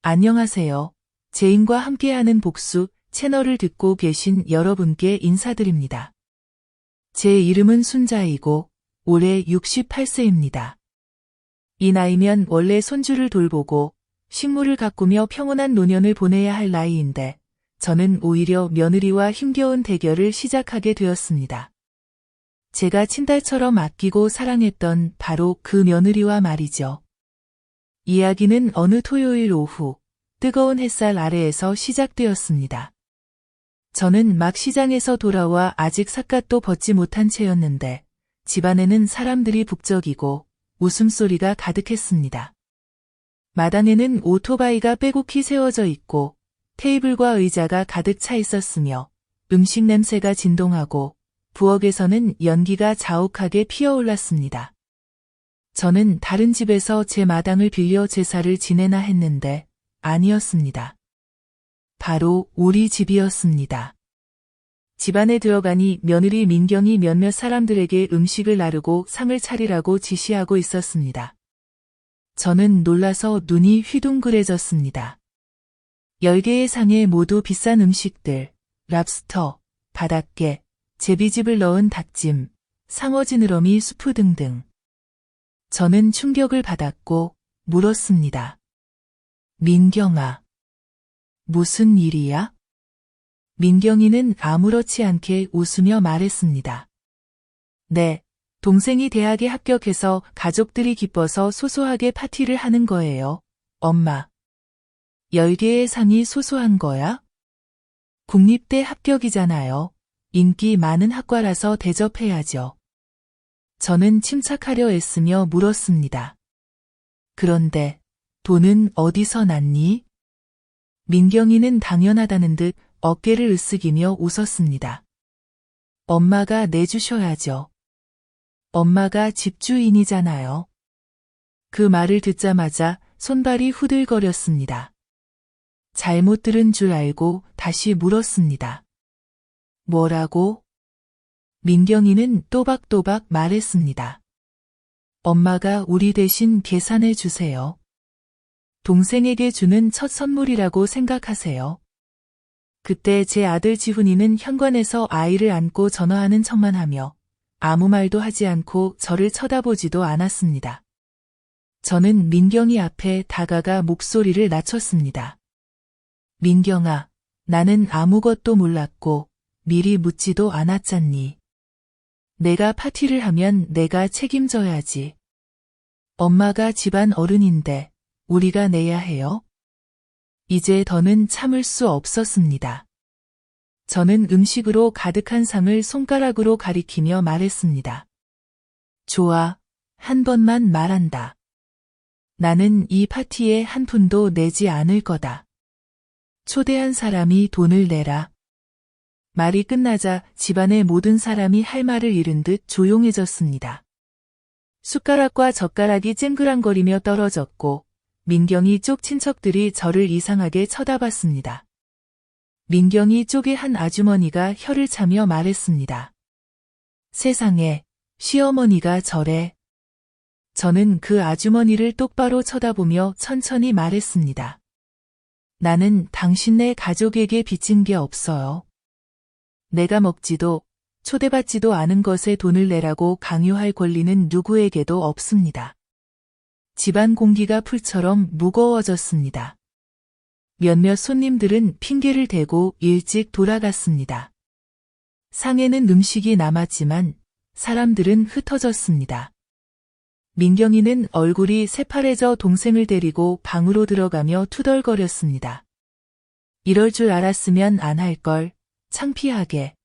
안녕하세요. 제인과 함께하는 복수 채널을 듣고 계신 여러분께 인사드립니다. 제 이름은 순자이고 올해 68세입니다. 이 나이면 원래 손주를 돌보고 식물을 가꾸며 평온한 노년을 보내야 할 나이인데 저는 오히려 며느리와 힘겨운 대결을 시작하게 되었습니다. 제가 친딸처럼 아끼고 사랑했던 바로 그 며느리와 말이죠. 이야기는 어느 토요일 오후 뜨거운 햇살 아래에서 시작되었습니다. 저는 막 시장에서 돌아와 아직 삿갓도 벗지 못한 채였는데 집안에는 사람들이 북적이고 웃음소리가 가득했습니다. 마당에는 오토바이가 빼곡히 세워져 있고 테이블과 의자가 가득 차 있었으며 음식 냄새가 진동하고 부엌에서는 연기가 자욱하게 피어올랐습니다. 저는 다른 집에서 제 마당을 빌려 제사를 지내나 했는데 아니었습니다. 바로 우리 집이었습니다. 집안에 들어가니 며느리 민경이 몇몇 사람들에게 음식을 나르고 상을 차리라고 지시하고 있었습니다. 저는 놀라서 눈이 휘둥그레졌습니다. 10개의 상에 모두 비싼 음식들, 랍스터, 바닷게, 제비즙을 넣은 닭찜, 상어 지느러미 수프 등등. 저는 충격을 받았고 물었습니다. 민경아, 무슨 일이야? 민경이는 아무렇지 않게 웃으며 말했습니다. 네, 동생이 대학에 합격해서 가족들이 기뻐서 소소하게 파티를 하는 거예요, 엄마. 10개의 상이 소소한 거야? 국립대 합격이잖아요. 인기 많은 학과라서 대접해야죠. 저는 침착하려 애쓰며 물었습니다. 그런데 돈은 어디서 났니? 민경이는 당연하다는 듯 어깨를 으쓱이며 웃었습니다. 엄마가 내주셔야죠. 엄마가 집주인이잖아요. 그 말을 듣자마자 손발이 후들거렸습니다. 잘못 들은 줄 알고 다시 물었습니다. 뭐라고? 민경이는 또박또박 말했습니다. 엄마가 우리 대신 계산해 주세요. 동생에게 주는 첫 선물이라고 생각하세요. 그때 제 아들 지훈이는 현관에서 아이를 안고 전화하는 척만 하며 아무 말도 하지 않고 저를 쳐다보지도 않았습니다. 저는 민경이 앞에 다가가 목소리를 낮췄습니다. 민경아, 나는 아무것도 몰랐고 미리 묻지도 않았잖니. 내가 파티를 하면 내가 책임져야지. 엄마가 집안 어른인데 우리가 내야 해요? 이제 더는 참을 수 없었습니다. 저는 음식으로 가득한 상을 손가락으로 가리키며 말했습니다. 좋아, 한 번만 말한다. 나는 이 파티에 한 푼도 내지 않을 거다. 초대한 사람이 돈을 내라. 말이 끝나자 집안의 모든 사람이 할 말을 잃은 듯 조용해졌습니다. 숟가락과 젓가락이 쨍그랑거리며 떨어졌고 민경이 쪽 친척들이 저를 이상하게 쳐다봤습니다. 민경이 쪽의 한 아주머니가 혀를 차며 말했습니다. 세상에, 시어머니가 저래. 저는 그 아주머니를 똑바로 쳐다보며 천천히 말했습니다. 나는 당신네 가족에게 빚진 게 없어요. 내가 먹지도 초대받지도 않은 것에 돈을 내라고 강요할 권리는 누구에게도 없습니다. 집안 공기가 풀처럼 무거워졌습니다. 몇몇 손님들은 핑계를 대고 일찍 돌아갔습니다. 상에는 음식이 남았지만 사람들은 흩어졌습니다. 민경이는 얼굴이 새파래져 동생을 데리고 방으로 들어가며 투덜거렸습니다. 이럴 줄 알았으면 안 할 걸, 창피하게.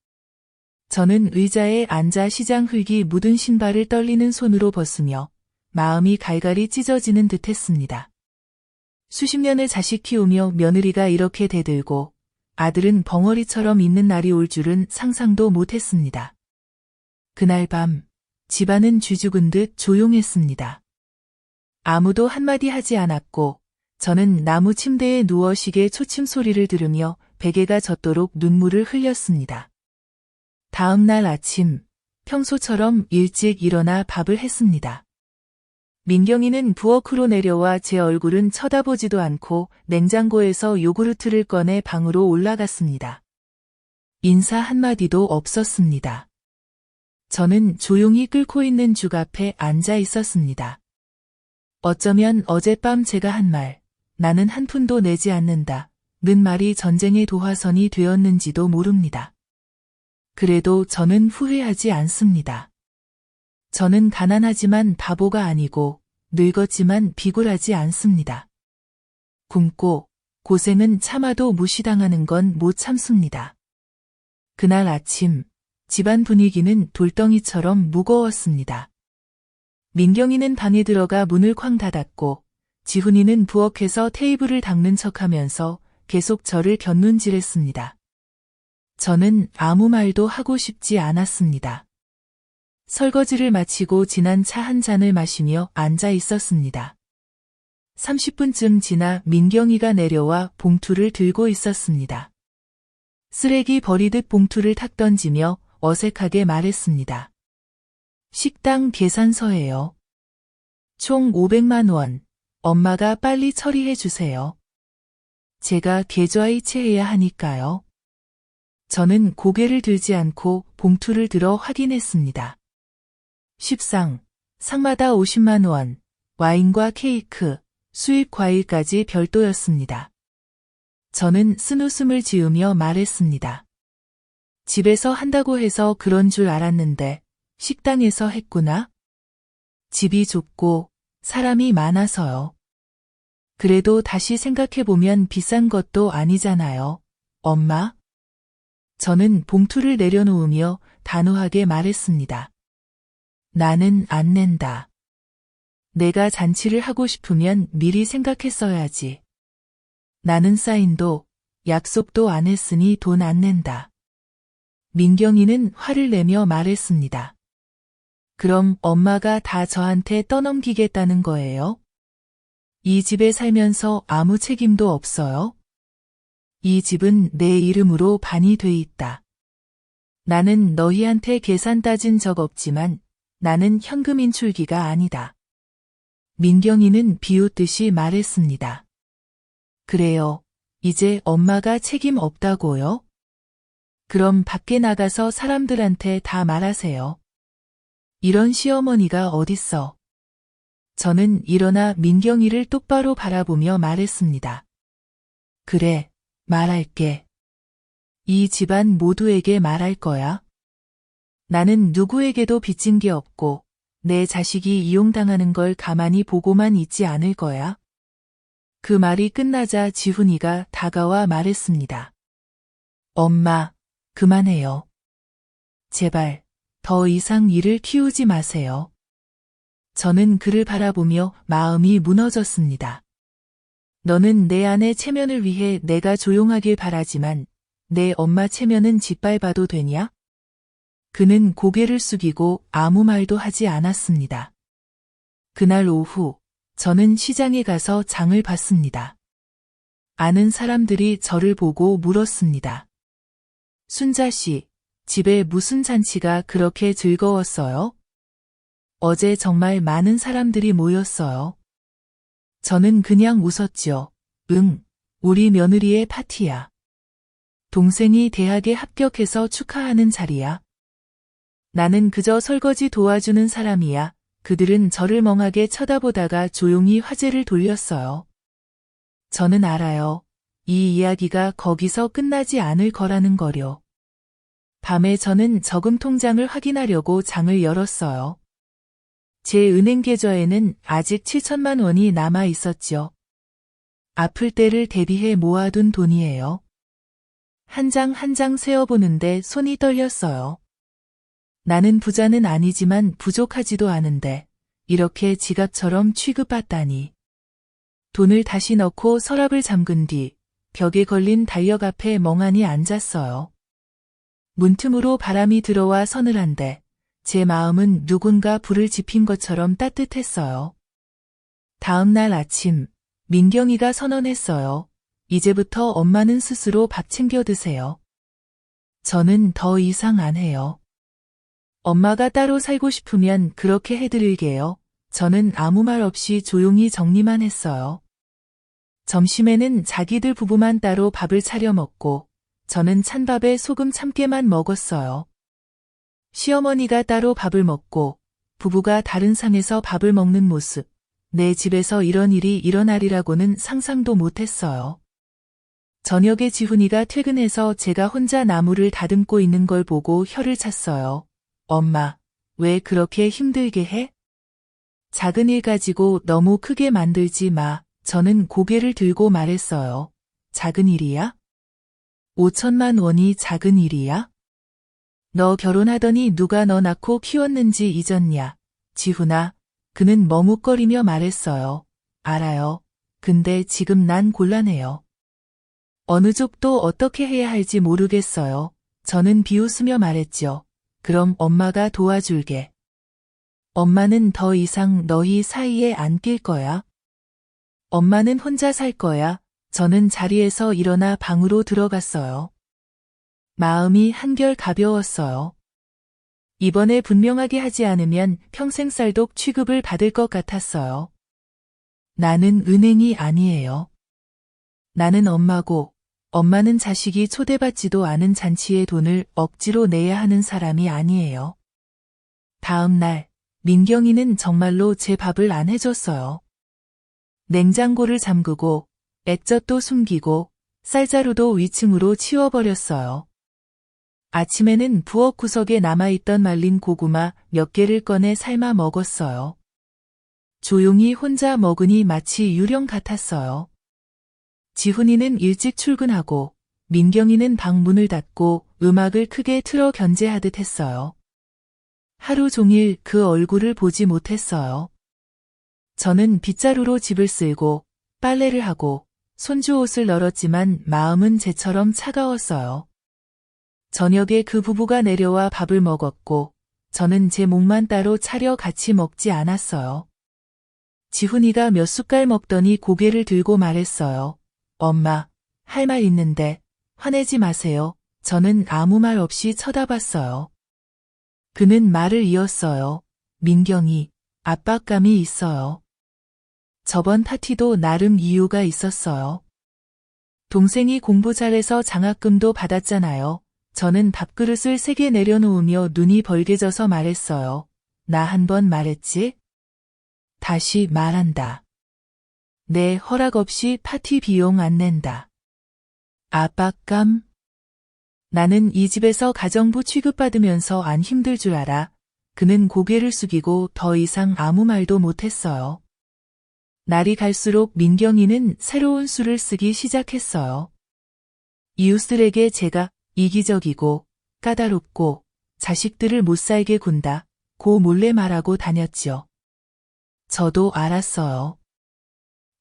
저는 의자에 앉아 시장 흙이 묻은 신발을 떨리는 손으로 벗으며 마음이 갈갈이 찢어지는 듯 했습니다. 수십 년을 자식 키우며 며느리가 이렇게 대들고 아들은 벙어리처럼 있는 날이 올 줄은 상상도 못했습니다. 그날 밤 집안은 쥐죽은 듯 조용했습니다. 아무도 한마디 하지 않았고 저는 나무 침대에 누워 시계 초침 소리를 들으며 베개가 젖도록 눈물을 흘렸습니다. 다음 날 아침 평소처럼 일찍 일어나 밥을 했습니다. 민경이는 부엌으로 내려와 제 얼굴은 쳐다보지도 않고 냉장고에서 요구르트를 꺼내 방으로 올라갔습니다. 인사 한마디도 없었습니다. 저는 조용히 끓고 있는 죽 앞에 앉아 있었습니다. 어쩌면 어젯밤 제가 한 말, 나는 한 푼도 내지 않는다, 는 말이 전쟁의 도화선이 되었는지도 모릅니다. 그래도 저는 후회하지 않습니다. 저는 가난하지만 바보가 아니고 늙었지만 비굴하지 않습니다. 굶고 고생은 참아도 무시당하는 건 못 참습니다. 그날 아침 집안 분위기는 돌덩이처럼 무거웠습니다. 민경이는 방에 들어가 문을 쾅 닫았고 지훈이는 부엌에서 테이블을 닦는 척하면서 계속 저를 곁눈질했습니다. 저는 아무 말도 하고 싶지 않았습니다. 설거지를 마치고 진한 차 한 잔을 마시며 앉아 있었습니다. 30분쯤 지나 민경이가 내려와 봉투를 들고 있었습니다. 쓰레기 버리듯 봉투를 탁 던지며 어색하게 말했습니다. 식당 계산서예요. 총 500만 원. 엄마가 빨리 처리해 주세요. 제가 계좌이체해야 하니까요. 저는 고개를 들지 않고 봉투를 들어 확인했습니다. 10상, 상마다 50만 원, 와인과 케이크, 수입 과일까지 별도였습니다. 저는 쓴웃음을 지으며 말했습니다. 집에서 한다고 해서 그런 줄 알았는데 식당에서 했구나? 집이 좁고 사람이 많아서요. 그래도 다시 생각해보면 비싼 것도 아니잖아요, 엄마? 저는 봉투를 내려놓으며 단호하게 말했습니다. 나는 안 낸다. 내가 잔치를 하고 싶으면 미리 생각했어야지. 나는 사인도 약속도 안 했으니 돈 안 낸다. 민경이는 화를 내며 말했습니다. 그럼 엄마가 다 저한테 떠넘기겠다는 거예요? 이 집에 살면서 아무 책임도 없어요? 이 집은 내 이름으로 반이 돼 있다. 나는 너희한테 계산 따진 적 없지만 나는 현금 인출기가 아니다. 민경이는 비웃듯이 말했습니다. 그래요. 이제 엄마가 책임 없다고요? 그럼 밖에 나가서 사람들한테 다 말하세요. 이런 시어머니가 어딨어. 저는 일어나 민경이를 똑바로 바라보며 말했습니다. 그래, 말할게. 이 집안 모두에게 말할 거야. 나는 누구에게도 빚진 게 없고 내 자식이 이용당하는 걸 가만히 보고만 있지 않을 거야. 그 말이 끝나자 지훈이가 다가와 말했습니다. 엄마, 그만해요. 제발, 더 이상 일을 키우지 마세요. 저는 그를 바라보며 마음이 무너졌습니다. 너는 내 아내 체면을 위해 내가 조용하길 바라지만 내 엄마 체면은 짓밟아도 되냐? 그는 고개를 숙이고 아무 말도 하지 않았습니다. 그날 오후 저는 시장에 가서 장을 봤습니다. 아는 사람들이 저를 보고 물었습니다. 순자 씨, 집에 무슨 잔치가 그렇게 즐거웠어요? 어제 정말 많은 사람들이 모였어요. 저는 그냥 웃었죠. 응, 우리 며느리의 파티야. 동생이 대학에 합격해서 축하하는 자리야. 나는 그저 설거지 도와주는 사람이야. 그들은 저를 멍하게 쳐다보다가 조용히 화제를 돌렸어요. 저는 알아요. 이 이야기가 거기서 끝나지 않을 거라는 거요. 밤에 저는 저금 통장을 확인하려고 장을 열었어요. 제 은행 계좌에는 아직 7천만 원이 남아 있었죠. 아플 때를 대비해 모아둔 돈이에요. 한 장 한 장 세어보는데 손이 떨렸어요. 나는 부자는 아니지만 부족하지도 않은데 이렇게 지갑처럼 취급받다니. 돈을 다시 넣고 서랍을 잠근 뒤 벽에 걸린 달력 앞에 멍하니 앉았어요. 문틈으로 바람이 들어와 서늘한데 제 마음은 누군가 불을 지핀 것처럼 따뜻했어요. 다음 날 아침 민경이가 선언했어요. 이제부터 엄마는 스스로 밥 챙겨 드세요. 저는 더 이상 안 해요. 엄마가 따로 살고 싶으면 그렇게 해드릴게요. 저는 아무 말 없이 조용히 정리만 했어요. 점심에는 자기들 부부만 따로 밥을 차려 먹고 저는 찬밥에 소금 참깨만 먹었어요. 시어머니가 따로 밥을 먹고 부부가 다른 상에서 밥을 먹는 모습, 내 집에서 이런 일이 일어나리라고는 상상도 못했어요. 저녁에 지훈이가 퇴근해서 제가 혼자 나무를 다듬고 있는 걸 보고 혀를 찼어요. 엄마, 왜 그렇게 힘들게 해? 작은 일 가지고 너무 크게 만들지 마. 저는 고개를 들고 말했어요. 작은 일이야? 5천만 원이 작은 일이야? 너 결혼하더니 누가 너 낳고 키웠는지 잊었냐? 지훈아, 그는 머뭇거리며 말했어요. 알아요. 근데 지금 난 곤란해요. 어느 쪽도 어떻게 해야 할지 모르겠어요. 저는 비웃으며 말했죠. 그럼 엄마가 도와줄게. 엄마는 더 이상 너희 사이에 안 낄 거야. 엄마는 혼자 살 거야. 저는 자리에서 일어나 방으로 들어갔어요. 마음이 한결 가벼웠어요. 이번에 분명하게 하지 않으면 평생 쌀독 취급을 받을 것 같았어요. 나는 은행이 아니에요. 나는 엄마고, 엄마는 자식이 초대받지도 않은 잔치에 돈을 억지로 내야 하는 사람이 아니에요. 다음 날, 민경이는 정말로 제 밥을 안 해줬어요. 냉장고를 잠그고, 액젓도 숨기고, 쌀자루도 위층으로 치워버렸어요. 아침에는 부엌 구석에 남아있던 말린 고구마 몇 개를 꺼내 삶아 먹었어요. 조용히 혼자 먹으니 마치 유령 같았어요. 지훈이는 일찍 출근하고 민경이는 방문을 닫고 음악을 크게 틀어 견제하듯 했어요. 하루 종일 그 얼굴을 보지 못했어요. 저는 빗자루로 집을 쓸고 빨래를 하고 손주 옷을 널었지만 마음은 재처럼 차가웠어요. 저녁에 그 부부가 내려와 밥을 먹었고 저는 제 몫만 따로 차려 같이 먹지 않았어요. 지훈이가 몇 숟갈 먹더니 고개를 들고 말했어요. 엄마, 할 말 있는데 화내지 마세요. 저는 아무 말 없이 쳐다봤어요. 그는 말을 이었어요. 민경이, 압박감이 있어요. 저번 파티도 나름 이유가 있었어요. 동생이 공부 잘해서 장학금도 받았잖아요. 저는 밥그릇을 3개 내려놓으며 눈이 벌게져서 말했어요. 나 한 번 말했지? 다시 말한다. 내 허락 없이 파티 비용 안 낸다. 압박감? 나는 이 집에서 가정부 취급받으면서 안 힘들 줄 알아. 그는 고개를 숙이고 더 이상 아무 말도 못했어요. 날이 갈수록 민경이는 새로운 수를 쓰기 시작했어요. 이웃들에게 제가 이기적이고 까다롭고 자식들을 못 살게 군다 고 몰래 말하고 다녔지요. 저도 알았어요.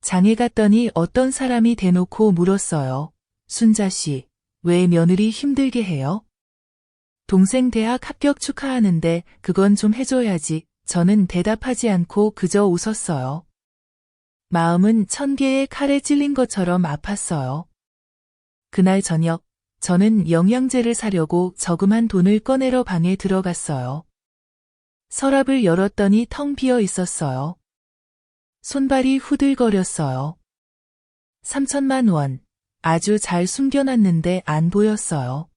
장에 갔더니 어떤 사람이 대놓고 물었어요. 순자 씨, 왜 며느리 힘들게 해요? 동생 대학 합격 축하하는데 그건 좀 해줘야지. 저는 대답하지 않고 그저 웃었어요. 마음은 1000개의 칼에 찔린 것처럼 아팠어요. 그날 저녁, 저는 영양제를 사려고 저금한 돈을 꺼내러 방에 들어갔어요. 서랍을 열었더니 텅 비어 있었어요. 손발이 후들거렸어요. 3천만 원, 아주 잘 숨겨놨는데 안 보였어요.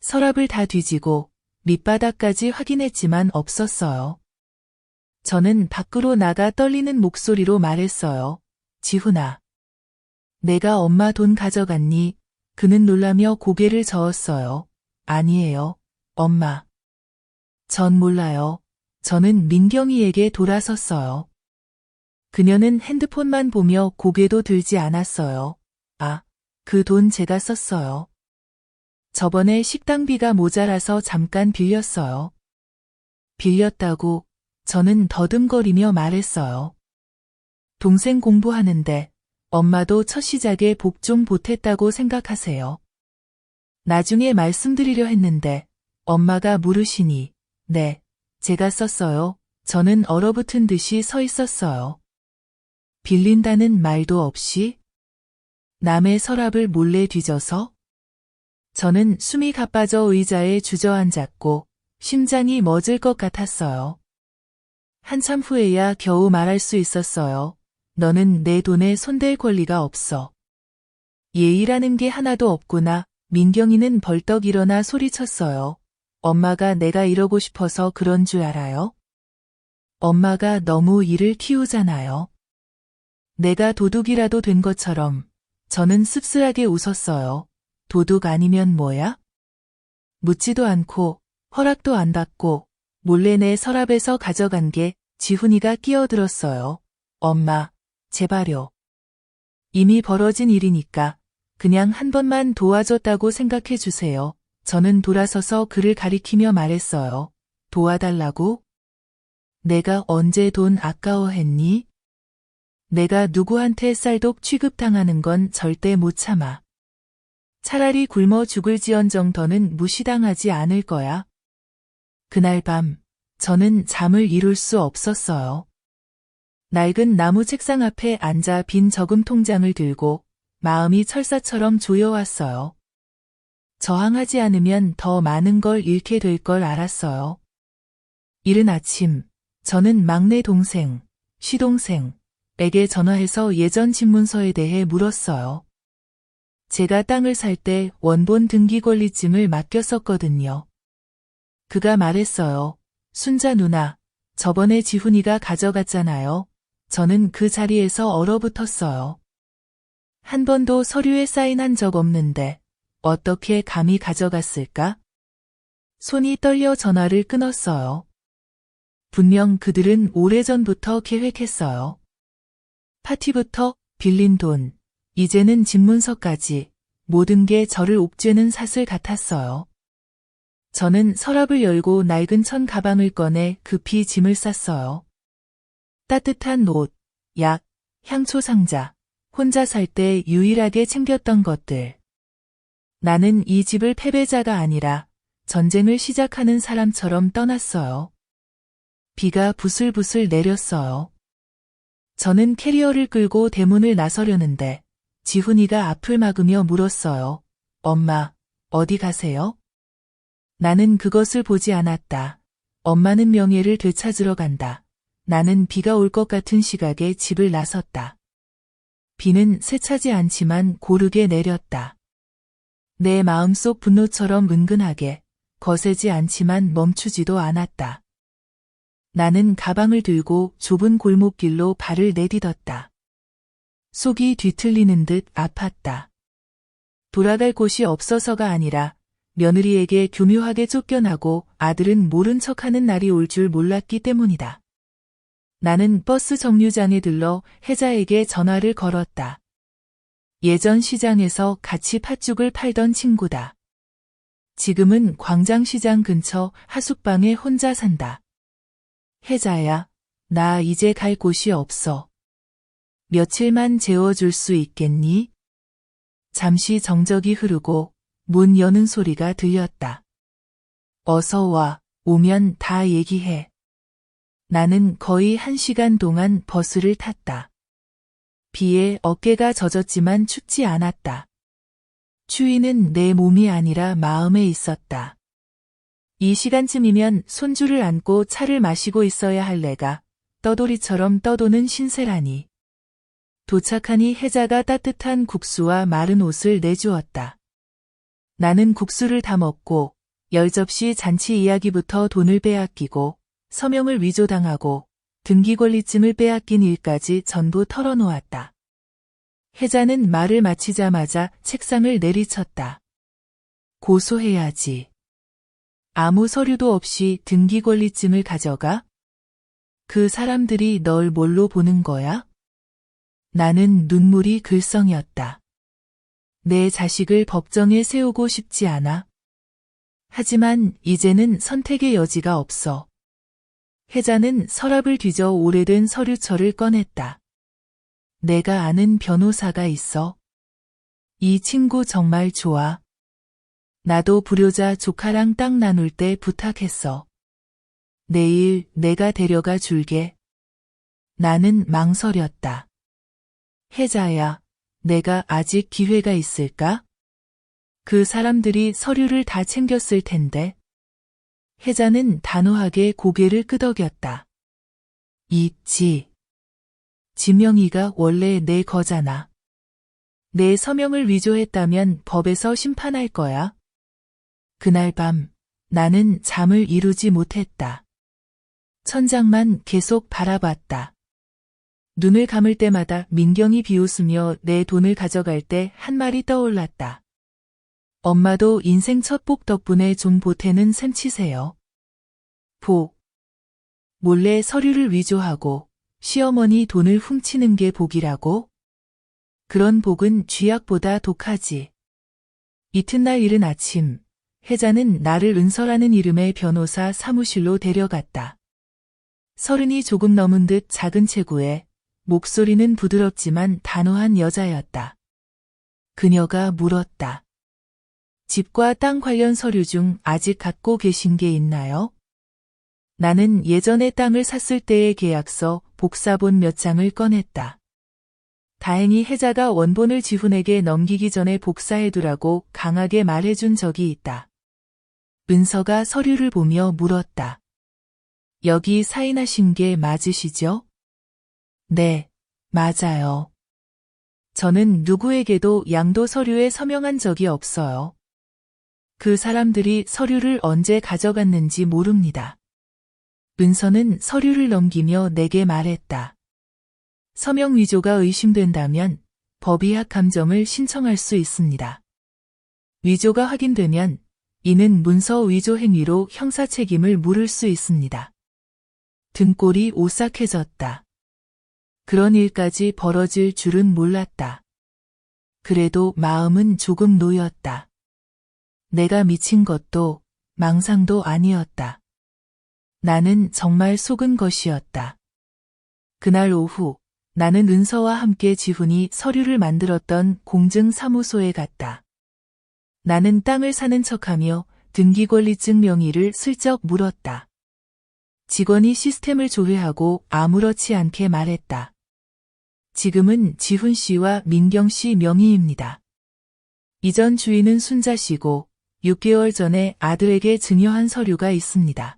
서랍을 다 뒤지고 밑바닥까지 확인했지만 없었어요. 저는 밖으로 나가 떨리는 목소리로 말했어요. 지훈아. 내가 엄마 돈 가져갔니? 그는 놀라며 고개를 저었어요. 아니에요, 엄마. 전 몰라요. 저는 민경이에게 돌아섰어요. 그녀는 핸드폰만 보며 고개도 들지 않았어요. 아, 그 돈 제가 썼어요. 저번에 식당비가 모자라서 잠깐 빌렸어요. 빌렸다고 저는 더듬거리며 말했어요. 동생 공부하는데 엄마도 첫 시작에 복 좀 보탰다고 생각하세요. 나중에 말씀드리려 했는데 엄마가 물으시니 네, 제가 썼어요. 저는 얼어붙은 듯이 서 있었어요. 빌린다는 말도 없이 남의 서랍을 몰래 뒤져서 저는 숨이 가빠져 의자에 주저앉았고 심장이 멎을 것 같았어요. 한참 후에야 겨우 말할 수 있었어요. 너는 내 돈에 손댈 권리가 없어. 예의라는 게 하나도 없구나. 민경이는 벌떡 일어나 소리쳤어요. 엄마가 내가 이러고 싶어서 그런 줄 알아요? 엄마가 너무 일을 키우잖아요. 내가 도둑이라도 된 것처럼. 저는 씁쓸하게 웃었어요. 도둑 아니면 뭐야? 묻지도 않고 허락도 안 받고 몰래 내 서랍에서 가져간 게 지훈이가 끼어들었어요. 엄마, 제발요. 이미 벌어진 일이니까 그냥 한 번만 도와줬다고 생각해 주세요. 저는 돌아서서 그를 가리키며 말했어요. 도와달라고? 내가 언제 돈 아까워했니? 내가 누구한테 쌀독 취급당하는 건 절대 못 참아. 차라리 굶어 죽을지언정 더는 무시당하지 않을 거야. 그날 밤, 저는 잠을 이룰 수 없었어요. 낡은 나무 책상 앞에 앉아 빈 저금 통장을 들고 마음이 철사처럼 조여왔어요. 저항하지 않으면 더 많은 걸 잃게 될 걸 알았어요. 이른 아침, 저는 막내 동생, 시동생에게 전화해서 예전 집문서에 대해 물었어요. 제가 땅을 살 때 원본 등기권리증을 맡겼었거든요. 그가 말했어요. 순자 누나, 저번에 지훈이가 가져갔잖아요. 저는 그 자리에서 얼어붙었어요. 한 번도 서류에 사인한 적 없는데 어떻게 감히 가져갔을까? 손이 떨려 전화를 끊었어요. 분명 그들은 오래전부터 계획했어요. 파티부터 빌린 돈, 이제는 집문서까지 모든 게 저를 옥죄는 사슬 같았어요. 저는 서랍을 열고 낡은 천 가방을 꺼내 급히 짐을 쌌어요. 따뜻한 옷, 약, 향초 상자, 혼자 살 때 유일하게 챙겼던 것들. 나는 이 집을 패배자가 아니라 전쟁을 시작하는 사람처럼 떠났어요. 비가 부슬부슬 내렸어요. 저는 캐리어를 끌고 대문을 나서려는데 지훈이가 앞을 막으며 물었어요. 엄마, 어디 가세요? 나는 그것을 보지 않았다. 엄마는 명예를 되찾으러 간다. 나는 비가 올 것 같은 시각에 집을 나섰다. 비는 세차지 않지만 고르게 내렸다. 내 마음속 분노처럼 은근하게, 거세지 않지만 멈추지도 않았다. 나는 가방을 들고 좁은 골목길로 발을 내디뎠다. 속이 뒤틀리는 듯 아팠다. 돌아갈 곳이 없어서가 아니라 며느리에게 교묘하게 쫓겨나고 아들은 모른 척하는 날이 올 줄 몰랐기 때문이다. 나는 버스 정류장에 들러 혜자에게 전화를 걸었다. 예전 시장에서 같이 팥죽을 팔던 친구다. 지금은 광장시장 근처 하숙방에 혼자 산다. 혜자야, 나 이제 갈 곳이 없어. 며칠만 재워줄 수 있겠니? 잠시 정적이 흐르고 문 여는 소리가 들렸다. 어서 와, 오면 다 얘기해. 나는 거의 1시간 동안 버스를 탔다. 비에 어깨가 젖었지만 춥지 않았다. 추위는 내 몸이 아니라 마음에 있었다. 이 시간쯤이면 손주를 안고 차를 마시고 있어야 할 내가 떠돌이처럼 떠도는 신세라니. 도착하니 혜자가 따뜻한 국수와 마른 옷을 내주었다. 나는 국수를 다 먹고 10접시 잔치 이야기부터 돈을 빼앗기고 서명을 위조당하고 등기권리증을 빼앗긴 일까지 전부 털어놓았다. 혜자는 말을 마치자마자 책상을 내리쳤다. 고소해야지. 아무 서류도 없이 등기권리증을 가져가? 그 사람들이 널 뭘로 보는 거야? 나는 눈물이 글썽이었다. 내 자식을 법정에 세우고 싶지 않아. 하지만 이제는 선택의 여지가 없어. 혜자는 서랍을 뒤져 오래된 서류철을 꺼냈다. 내가 아는 변호사가 있어. 이 친구 정말 좋아. 나도 불효자 조카랑 땅 나눌 때 부탁했어. 내일 내가 데려가 줄게. 나는 망설였다. 혜자야, 내가 아직 기회가 있을까? 그 사람들이 서류를 다 챙겼을 텐데. 혜자는 단호하게 고개를 끄덕였다. 있지. 지명이가 원래 내 거잖아. 내 서명을 위조했다면 법에서 심판할 거야. 그날 밤 나는 잠을 이루지 못했다. 천장만 계속 바라봤다. 눈을 감을 때마다 민경이 비웃으며 내 돈을 가져갈 때 한 말이 떠올랐다. 엄마도 인생 첫 복 덕분에 좀 보태는 셈치세요. 복. 몰래 서류를 위조하고 시어머니 돈을 훔치는 게 복이라고? 그런 복은 쥐약보다 독하지. 이튿날 이른 아침, 혜자는 나를 은서라는 이름의 변호사 사무실로 데려갔다. 서른이 조금 넘은 듯 작은 체구에 목소리는 부드럽지만 단호한 여자였다. 그녀가 물었다. 집과 땅 관련 서류 중 아직 갖고 계신 게 있나요? 나는 예전에 땅을 샀을 때의 계약서, 복사본 몇 장을 꺼냈다. 다행히 혜자가 원본을 지훈에게 넘기기 전에 복사해두라고 강하게 말해준 적이 있다. 은서가 서류를 보며 물었다. 여기 사인하신 게 맞으시죠? 네, 맞아요. 저는 누구에게도 양도 서류에 서명한 적이 없어요. 그 사람들이 서류를 언제 가져갔는지 모릅니다. 은서는 서류를 넘기며 내게 말했다. 서명 위조가 의심된다면 법의학 감정을 신청할 수 있습니다. 위조가 확인되면 이는 문서 위조 행위로 형사 책임을 물을 수 있습니다. 등골이 오싹해졌다. 그런 일까지 벌어질 줄은 몰랐다. 그래도 마음은 조금 놓였다. 내가 미친 것도 망상도 아니었다. 나는 정말 속은 것이었다. 그날 오후 나는 은서와 함께 지훈이 서류를 만들었던 공증사무소에 갔다. 나는 땅을 사는 척하며 등기권리증 명의를 슬쩍 물었다. 직원이 시스템을 조회하고 아무렇지 않게 말했다. 지금은 지훈 씨와 민경 씨 명의입니다. 이전 주인은 순자 씨고 6개월 전에 아들에게 증여한 서류가 있습니다.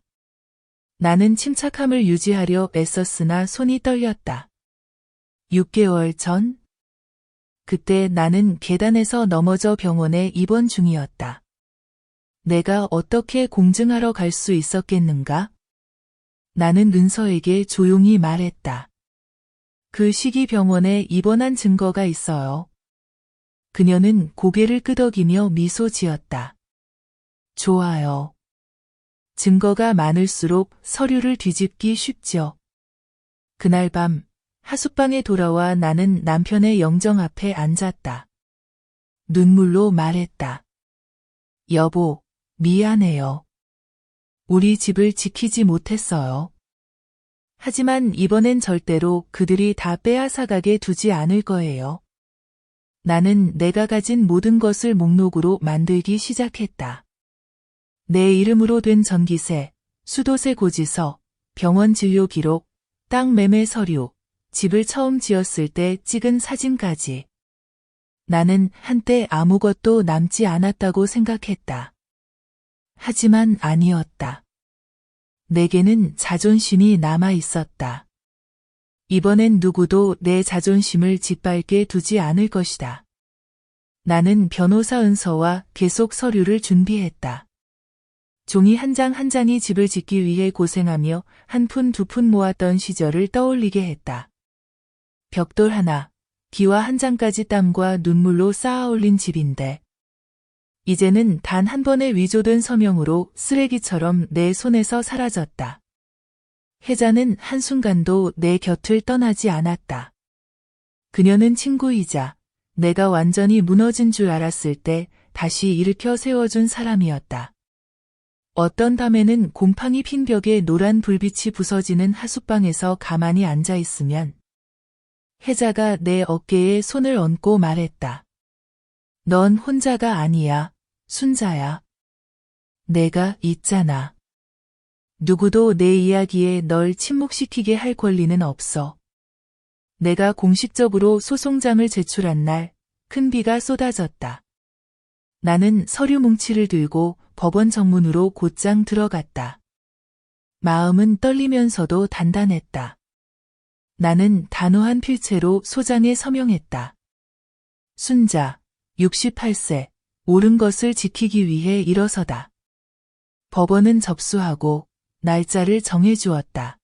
나는 침착함을 유지하려 애썼으나 손이 떨렸다. 6개월 전? 그때 나는 계단에서 넘어져 병원에 입원 중이었다. 내가 어떻게 공증하러 갈 수 있었겠는가? 나는 은서에게 조용히 말했다. 그 시기 병원에 입원한 증거가 있어요. 그녀는 고개를 끄덕이며 미소 지었다. 좋아요. 증거가 많을수록 서류를 뒤집기 쉽죠. 그날 밤 하숙방에 돌아와 나는 남편의 영정 앞에 앉았다. 눈물로 말했다. 여보, 미안해요. 우리 집을 지키지 못했어요. 하지만 이번엔 절대로 그들이 다 빼앗아가게 두지 않을 거예요. 나는 내가 가진 모든 것을 목록으로 만들기 시작했다. 내 이름으로 된 전기세, 수도세 고지서, 병원 진료 기록, 땅 매매 서류, 집을 처음 지었을 때 찍은 사진까지. 나는 한때 아무것도 남지 않았다고 생각했다. 하지만 아니었다. 내게는 자존심이 남아 있었다. 이번엔 누구도 내 자존심을 짓밟게 두지 않을 것이다. 나는 변호사 은서와 계속 서류를 준비했다. 종이 한 장 한 장이 집을 짓기 위해 고생하며 한 푼 두 푼 모았던 시절을 떠올리게 했다. 벽돌 하나, 기와 한 장까지 땀과 눈물로 쌓아 올린 집인데 이제는 단 한 번의 위조된 서명으로 쓰레기처럼 내 손에서 사라졌다. 혜자는 한순간도 내 곁을 떠나지 않았다. 그녀는 친구이자 내가 완전히 무너진 줄 알았을 때 다시 일으켜 세워준 사람이었다. 어떤 밤에는 곰팡이 핀 벽에 노란 불빛이 부서지는 하숙방에서 가만히 앉아 있으면 혜자가 내 어깨에 손을 얹고 말했다. 넌 혼자가 아니야, 순자야. 내가 있잖아. 누구도 내 이야기에 널 침묵시키게 할 권리는 없어. 내가 공식적으로 소송장을 제출한 날, 큰 비가 쏟아졌다. 나는 서류 뭉치를 들고 법원 정문으로 곧장 들어갔다. 마음은 떨리면서도 단단했다. 나는 단호한 필체로 소장에 서명했다. 순자, 68세, 옳은 것을 지키기 위해 일어서다. 법원은 접수하고 날짜를 정해주었다.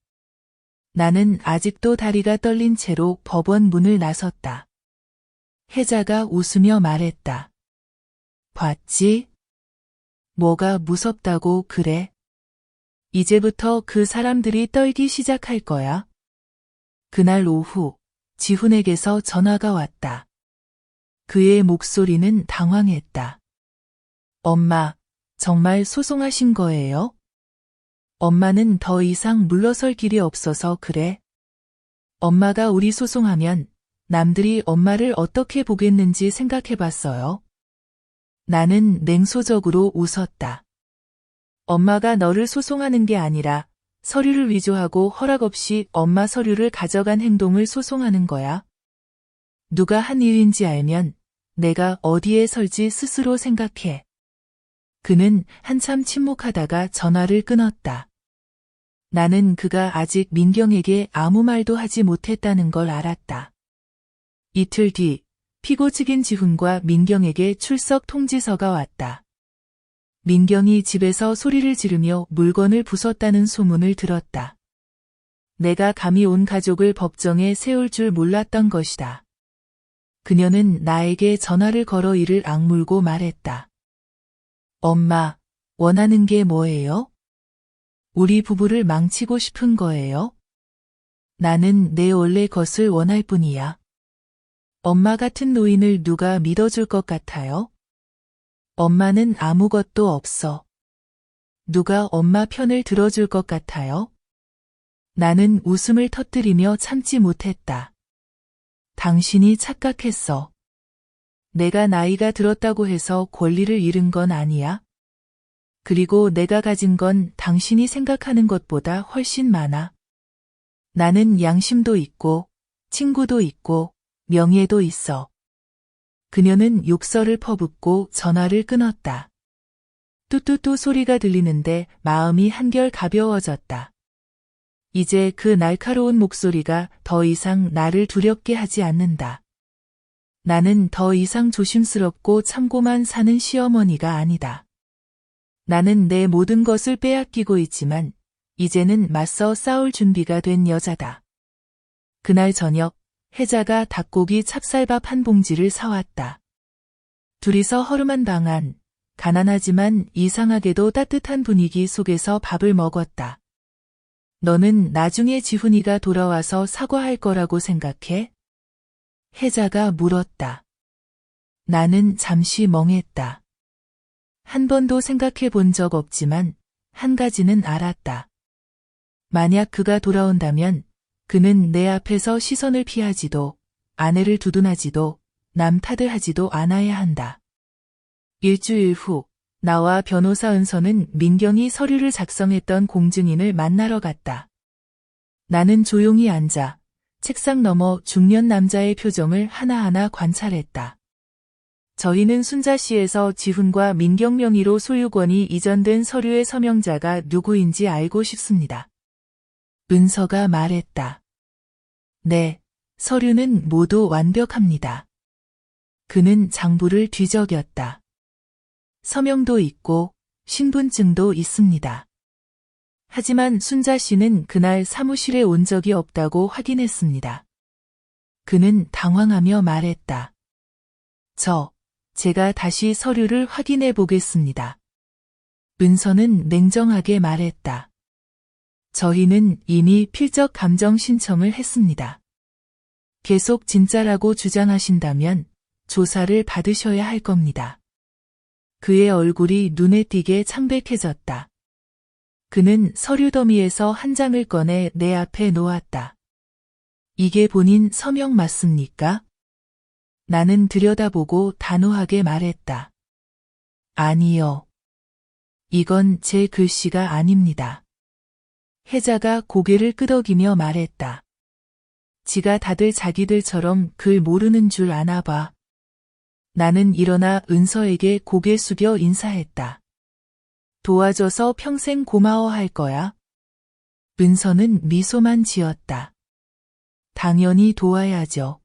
나는 아직도 다리가 떨린 채로 법원 문을 나섰다. 혜자가 웃으며 말했다. 봤지? 뭐가 무섭다고 그래? 이제부터 그 사람들이 떨기 시작할 거야. 그날 오후, 지훈에게서 전화가 왔다. 그의 목소리는 당황했다. 엄마, 정말 소송하신 거예요? 엄마는 더 이상 물러설 길이 없어서 그래. 엄마가 우리 소송하면 남들이 엄마를 어떻게 보겠는지 생각해봤어요. 나는 냉소적으로 웃었다. 엄마가 너를 소송하는 게 아니라 서류를 위조하고 허락 없이 엄마 서류를 가져간 행동을 소송하는 거야. 누가 한 일인지 알면 내가 어디에 설지 스스로 생각해. 그는 한참 침묵하다가 전화를 끊었다. 나는 그가 아직 민경에게 아무 말도 하지 못했다는 걸 알았다. 이틀 뒤 피고 측인 지훈과 민경에게 출석 통지서가 왔다. 민경이 집에서 소리를 지르며 물건을 부쉈다는 소문을 들었다. 내가 감히 온 가족을 법정에 세울 줄 몰랐던 것이다. 그녀는 나에게 전화를 걸어 이를 악물고 말했다. 엄마, 원하는 게 뭐예요? 우리 부부를 망치고 싶은 거예요? 나는 내 원래 것을 원할 뿐이야. 엄마 같은 노인을 누가 믿어줄 것 같아요? 엄마는 아무것도 없어. 누가 엄마 편을 들어줄 것 같아요? 나는 웃음을 터뜨리며 참지 못했다. 당신이 착각했어. 내가 나이가 들었다고 해서 권리를 잃은 건 아니야. 그리고 내가 가진 건 당신이 생각하는 것보다 훨씬 많아. 나는 양심도 있고, 친구도 있고, 명예도 있어. 그녀는 욕설을 퍼붓고 전화를 끊었다. 뚜뚜뚜 소리가 들리는데 마음이 한결 가벼워졌다. 이제 그 날카로운 목소리가 더 이상 나를 두렵게 하지 않는다. 나는 더 이상 조심스럽고 참고만 사는 시어머니가 아니다. 나는 내 모든 것을 빼앗기고 있지만 이제는 맞서 싸울 준비가 된 여자다. 그날 저녁 혜자가 닭고기 찹쌀밥 한 봉지를 사왔다. 둘이서 허름한 방 안, 가난하지만 이상하게도 따뜻한 분위기 속에서 밥을 먹었다. 너는 나중에 지훈이가 돌아와서 사과할 거라고 생각해? 혜자가 물었다. 나는 잠시 멍했다. 한 번도 생각해 본 적 없지만 한 가지는 알았다. 만약 그가 돌아온다면 그는 내 앞에서 시선을 피하지도 아내를 두둔하지도 남 탓을 하지도 않아야 한다. 일주일 후 나와 변호사 은서는 민경이 서류를 작성했던 공증인을 만나러 갔다. 나는 조용히 앉아 책상 너머 중년 남자의 표정을 하나하나 관찰했다. 저희는 순자시에서 지훈과 민경 명의로 소유권이 이전된 서류의 서명자가 누구인지 알고 싶습니다. 은서가 말했다. 네, 서류는 모두 완벽합니다. 그는 장부를 뒤적였다. 서명도 있고 신분증도 있습니다. 하지만 순자 씨는 그날 사무실에 온 적이 없다고 확인했습니다. 그는 당황하며 말했다. 제가 다시 서류를 확인해 보겠습니다. 은서는 냉정하게 말했다. 저희는 이미 필적 감정 신청을 했습니다. 계속 진짜라고 주장하신다면 조사를 받으셔야 할 겁니다. 그의 얼굴이 눈에 띄게 창백해졌다. 그는 서류 더미에서 한 장을 꺼내 내 앞에 놓았다. 이게 본인 서명 맞습니까? 나는 들여다보고 단호하게 말했다. 아니요. 이건 제 글씨가 아닙니다. 혜자가 고개를 끄덕이며 말했다. 지가 다들 자기들처럼 글 모르는 줄 아나 봐. 나는 일어나 은서에게 고개 숙여 인사했다. 도와줘서 평생 고마워할 거야. 은서는 미소만 지었다. 당연히 도와야죠.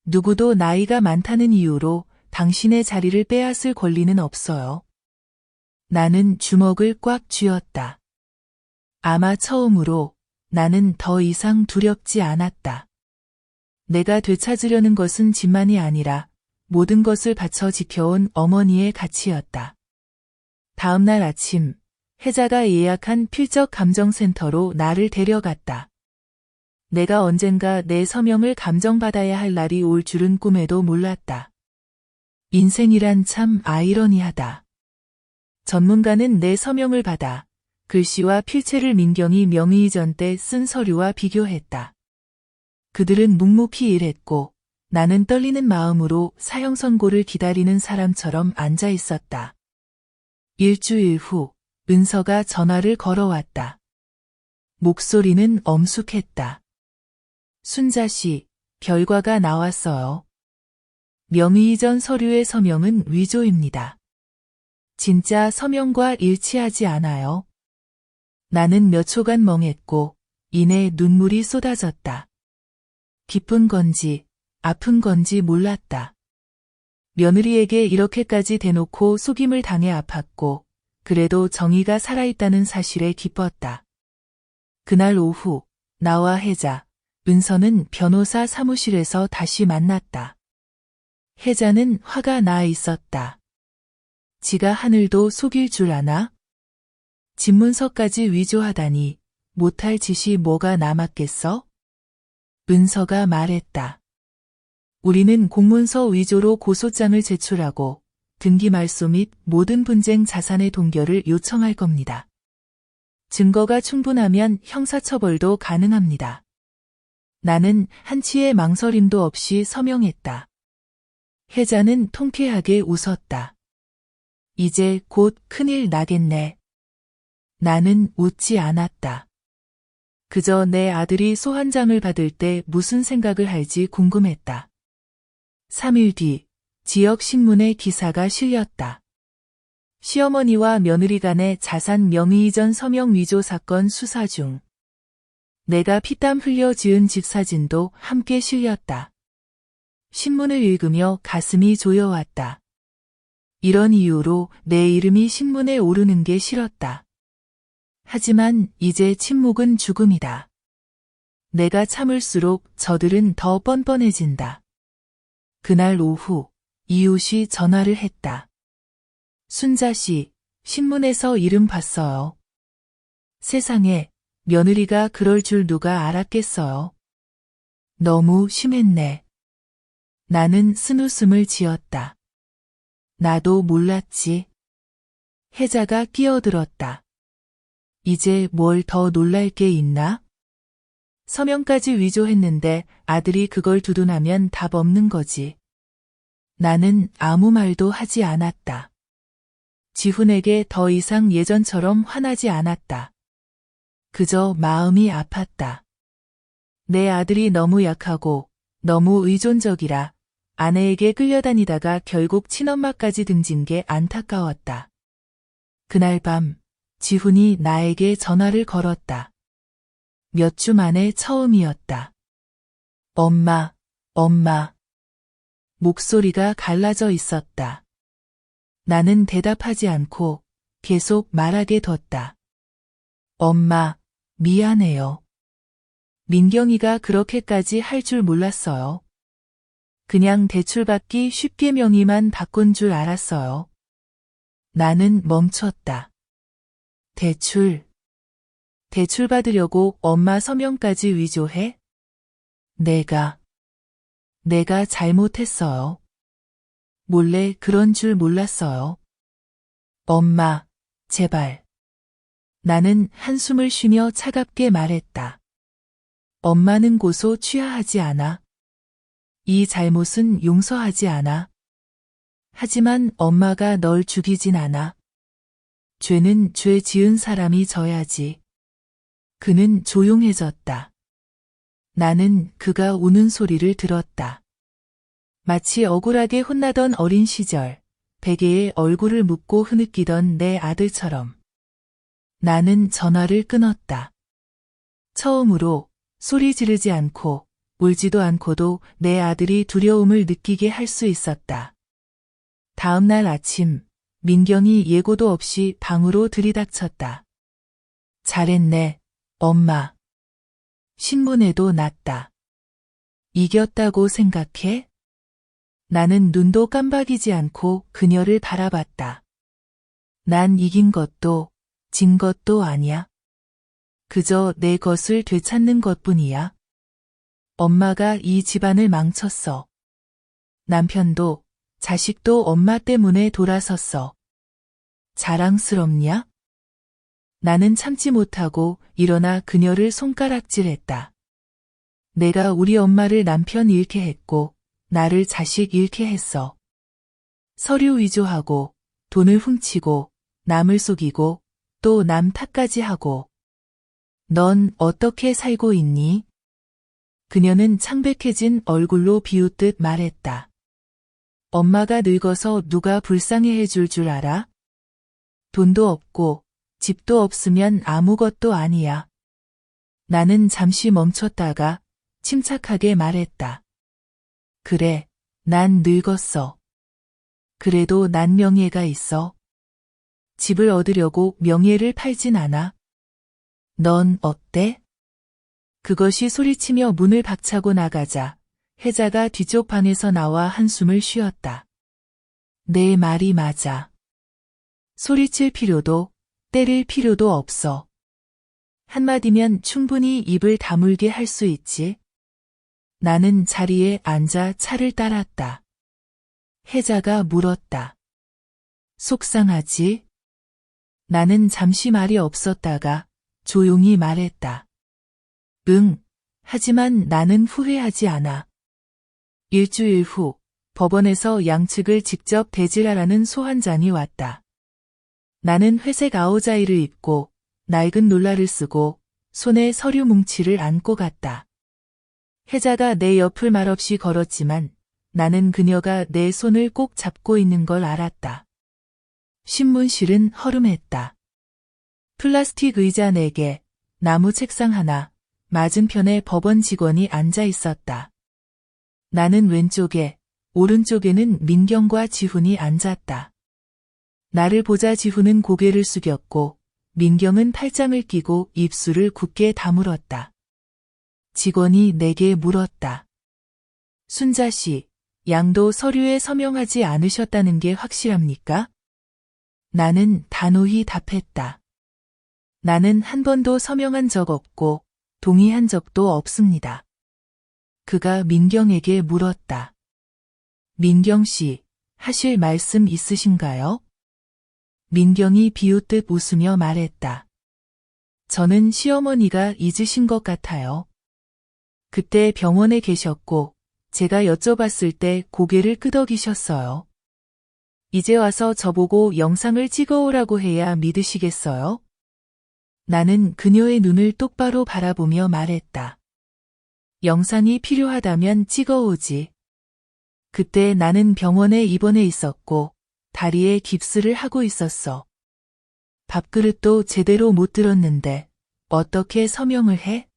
누구도 나이가 많다는 이유로 당신의 자리를 빼앗을 권리는 없어요. 나는 주먹을 꽉 쥐었다. 아마 처음으로 나는 더 이상 두렵지 않았다. 내가 되찾으려는 것은 집만이 아니라 모든 것을 바쳐 지켜온 어머니의 가치였다. 다음 날 아침, 혜자가 예약한 필적 감정센터로 나를 데려갔다. 내가 언젠가 내 서명을 감정받아야 할 날이 올 줄은 꿈에도 몰랐다. 인생이란 참 아이러니하다. 전문가는 내 서명을 받아 글씨와 필체를 민경이 명의 이전 때 쓴 서류와 비교했다. 그들은 묵묵히 일했고 나는 떨리는 마음으로 사형 선고를 기다리는 사람처럼 앉아 있었다. 일주일 후 은서가 전화를 걸어왔다. 목소리는 엄숙했다. 순자 씨, 결과가 나왔어요. 명의 이전 서류의 서명은 위조입니다. 진짜 서명과 일치하지 않아요. 나는 몇 초간 멍했고 이내 눈물이 쏟아졌다. 기쁜 건지 아픈 건지 몰랐다. 며느리에게 이렇게까지 대놓고 속임을 당해 아팠고 그래도 정의가 살아있다는 사실에 기뻤다. 그날 오후 나와 혜자, 은서는 변호사 사무실에서 다시 만났다. 혜자는 화가 나 있었다. 지가 하늘도 속일 줄 아나? 집문서까지 위조하다니 못할 짓이 뭐가 남았겠어? 은서가 말했다. 우리는 공문서 위조로 고소장을 제출하고 등기말소 및 모든 분쟁 자산의 동결을 요청할 겁니다. 증거가 충분하면 형사처벌도 가능합니다. 나는 한치의 망설임도 없이 서명했다. 혜자는 통쾌하게 웃었다. 이제 곧 큰일 나겠네. 나는 웃지 않았다. 그저 내 아들이 소환장을 받을 때 무슨 생각을 할지 궁금했다. 3일 뒤 지역 신문에 기사가 실렸다. 시어머니와 며느리 간의 자산 명의 이전 서명 위조 사건 수사 중. 내가 피땀 흘려 지은 집 사진도 함께 실렸다. 신문을 읽으며 가슴이 조여왔다. 이런 이유로 내 이름이 신문에 오르는 게 싫었다. 하지만 이제 침묵은 죽음이다. 내가 참을수록 저들은 더 뻔뻔해진다. 그날 오후 이웃이 전화를 했다. 순자 씨, 신문에서 이름 봤어요. 세상에, 며느리가 그럴 줄 누가 알았겠어요. 너무 심했네. 나는 쓴웃음을 지었다. 나도 몰랐지. 혜자가 끼어들었다. 이제 뭘 더 놀랄 게 있나? 서명까지 위조했는데 아들이 그걸 두둔하면 답 없는 거지. 나는 아무 말도 하지 않았다. 지훈에게 더 이상 예전처럼 화나지 않았다. 그저 마음이 아팠다. 내 아들이 너무 약하고 너무 의존적이라 아내에게 끌려다니다가 결국 친엄마까지 등진 게 안타까웠다. 그날 밤 지훈이 나에게 전화를 걸었다. 몇 주 만에 처음이었다. 엄마, 엄마. 목소리가 갈라져 있었다. 나는 대답하지 않고 계속 말하게 뒀다. 엄마, 미안해요. 민경이가 그렇게까지 할 줄 몰랐어요. 그냥 대출받기 쉽게 명의만 바꾼 줄 알았어요. 나는 멈췄다. 대출 받으려고 엄마 서명까지 위조해? 내가 잘못했어요. 몰래 그런 줄 몰랐어요. 엄마, 제발. 나는 한숨을 쉬며 차갑게 말했다. 엄마는 고소 취하하지 않아. 이 잘못은 용서하지 않아. 하지만 엄마가 널 죽이진 않아. 죄는 죄 지은 사람이 져야지. 그는 조용해졌다. 나는 그가 우는 소리를 들었다. 마치 억울하게 혼나던 어린 시절, 베개에 얼굴을 묻고 흐느끼던 내 아들처럼. 나는 전화를 끊었다. 처음으로 소리 지르지 않고 울지도 않고도 내 아들이 두려움을 느끼게 할 수 있었다. 다음 날 아침, 민경이 예고도 없이 방으로 들이닥쳤다. 잘했네, 엄마. 신문에도 났다. 이겼다고 생각해? 나는 눈도 깜박이지 않고 그녀를 바라봤다. 난 이긴 것도, 진 것도 아니야. 그저 내 것을 되찾는 것뿐이야. 엄마가 이 집안을 망쳤어. 남편도, 자식도 엄마 때문에 돌아섰어. 자랑스럽냐? 나는 참지 못하고 일어나 그녀를 손가락질했다. 내가 우리 엄마를 남편 잃게 했고, 나를 자식 잃게 했어. 서류 위조하고, 돈을 훔치고, 남을 속이고, 또 남 탓까지 하고. 넌 어떻게 살고 있니? 그녀는 창백해진 얼굴로 비웃듯 말했다. 엄마가 늙어서 누가 불쌍해해 줄 알아? 돈도 없고, 집도 없으면 아무것도 아니야. 나는 잠시 멈췄다가 침착하게 말했다. 그래, 난 늙었어. 그래도 난 명예가 있어. 집을 얻으려고 명예를 팔진 않아. 넌 어때? 그것이 소리치며 문을 박차고 나가자 혜자가 뒤쪽 방에서 나와 한숨을 쉬었다. 내 말이 맞아. 소리칠 필요도, 때릴 필요도 없어. 한마디면 충분히 입을 다물게 할 수 있지. 나는 자리에 앉아 차를 따랐다. 혜자가 물었다. 속상하지? 나는 잠시 말이 없었다가 조용히 말했다. 응, 하지만 나는 후회하지 않아. 일주일 후 법원에서 양측을 직접 대질하라는 소환장이 왔다. 나는 회색 아우자이를 입고 낡은 롤라를 쓰고 손에 서류 뭉치를 안고 갔다. 혜자가 내 옆을 말없이 걸었지만 나는 그녀가 내 손을 꼭 잡고 있는 걸 알았다. 신문실은 허름했다. 플라스틱 의자 4개, 나무 책상 하나, 맞은편에 법원 직원이 앉아 있었다. 나는 왼쪽에, 오른쪽에는 민경과 지훈이 앉았다. 나를 보자 지훈은 고개를 숙였고 민경은 팔짱을 끼고 입술을 굳게 다물었다. 직원이 내게 물었다. 순자 씨, 양도 서류에 서명하지 않으셨다는 게 확실합니까? 나는 단호히 답했다. 나는 한 번도 서명한 적 없고 동의한 적도 없습니다. 그가 민경에게 물었다. 민경 씨, 하실 말씀 있으신가요? 민경이 비웃듯 웃으며 말했다. 저는 시어머니가 잊으신 것 같아요. 그때 병원에 계셨고 제가 여쭤봤을 때 고개를 끄덕이셨어요. 이제 와서 저보고 영상을 찍어오라고 해야 믿으시겠어요? 나는 그녀의 눈을 똑바로 바라보며 말했다. 영상이 필요하다면 찍어오지. 그때 나는 병원에 입원해 있었고 다리에 깁스를 하고 있었어. 밥그릇도 제대로 못 들었는데 어떻게 서명을 해?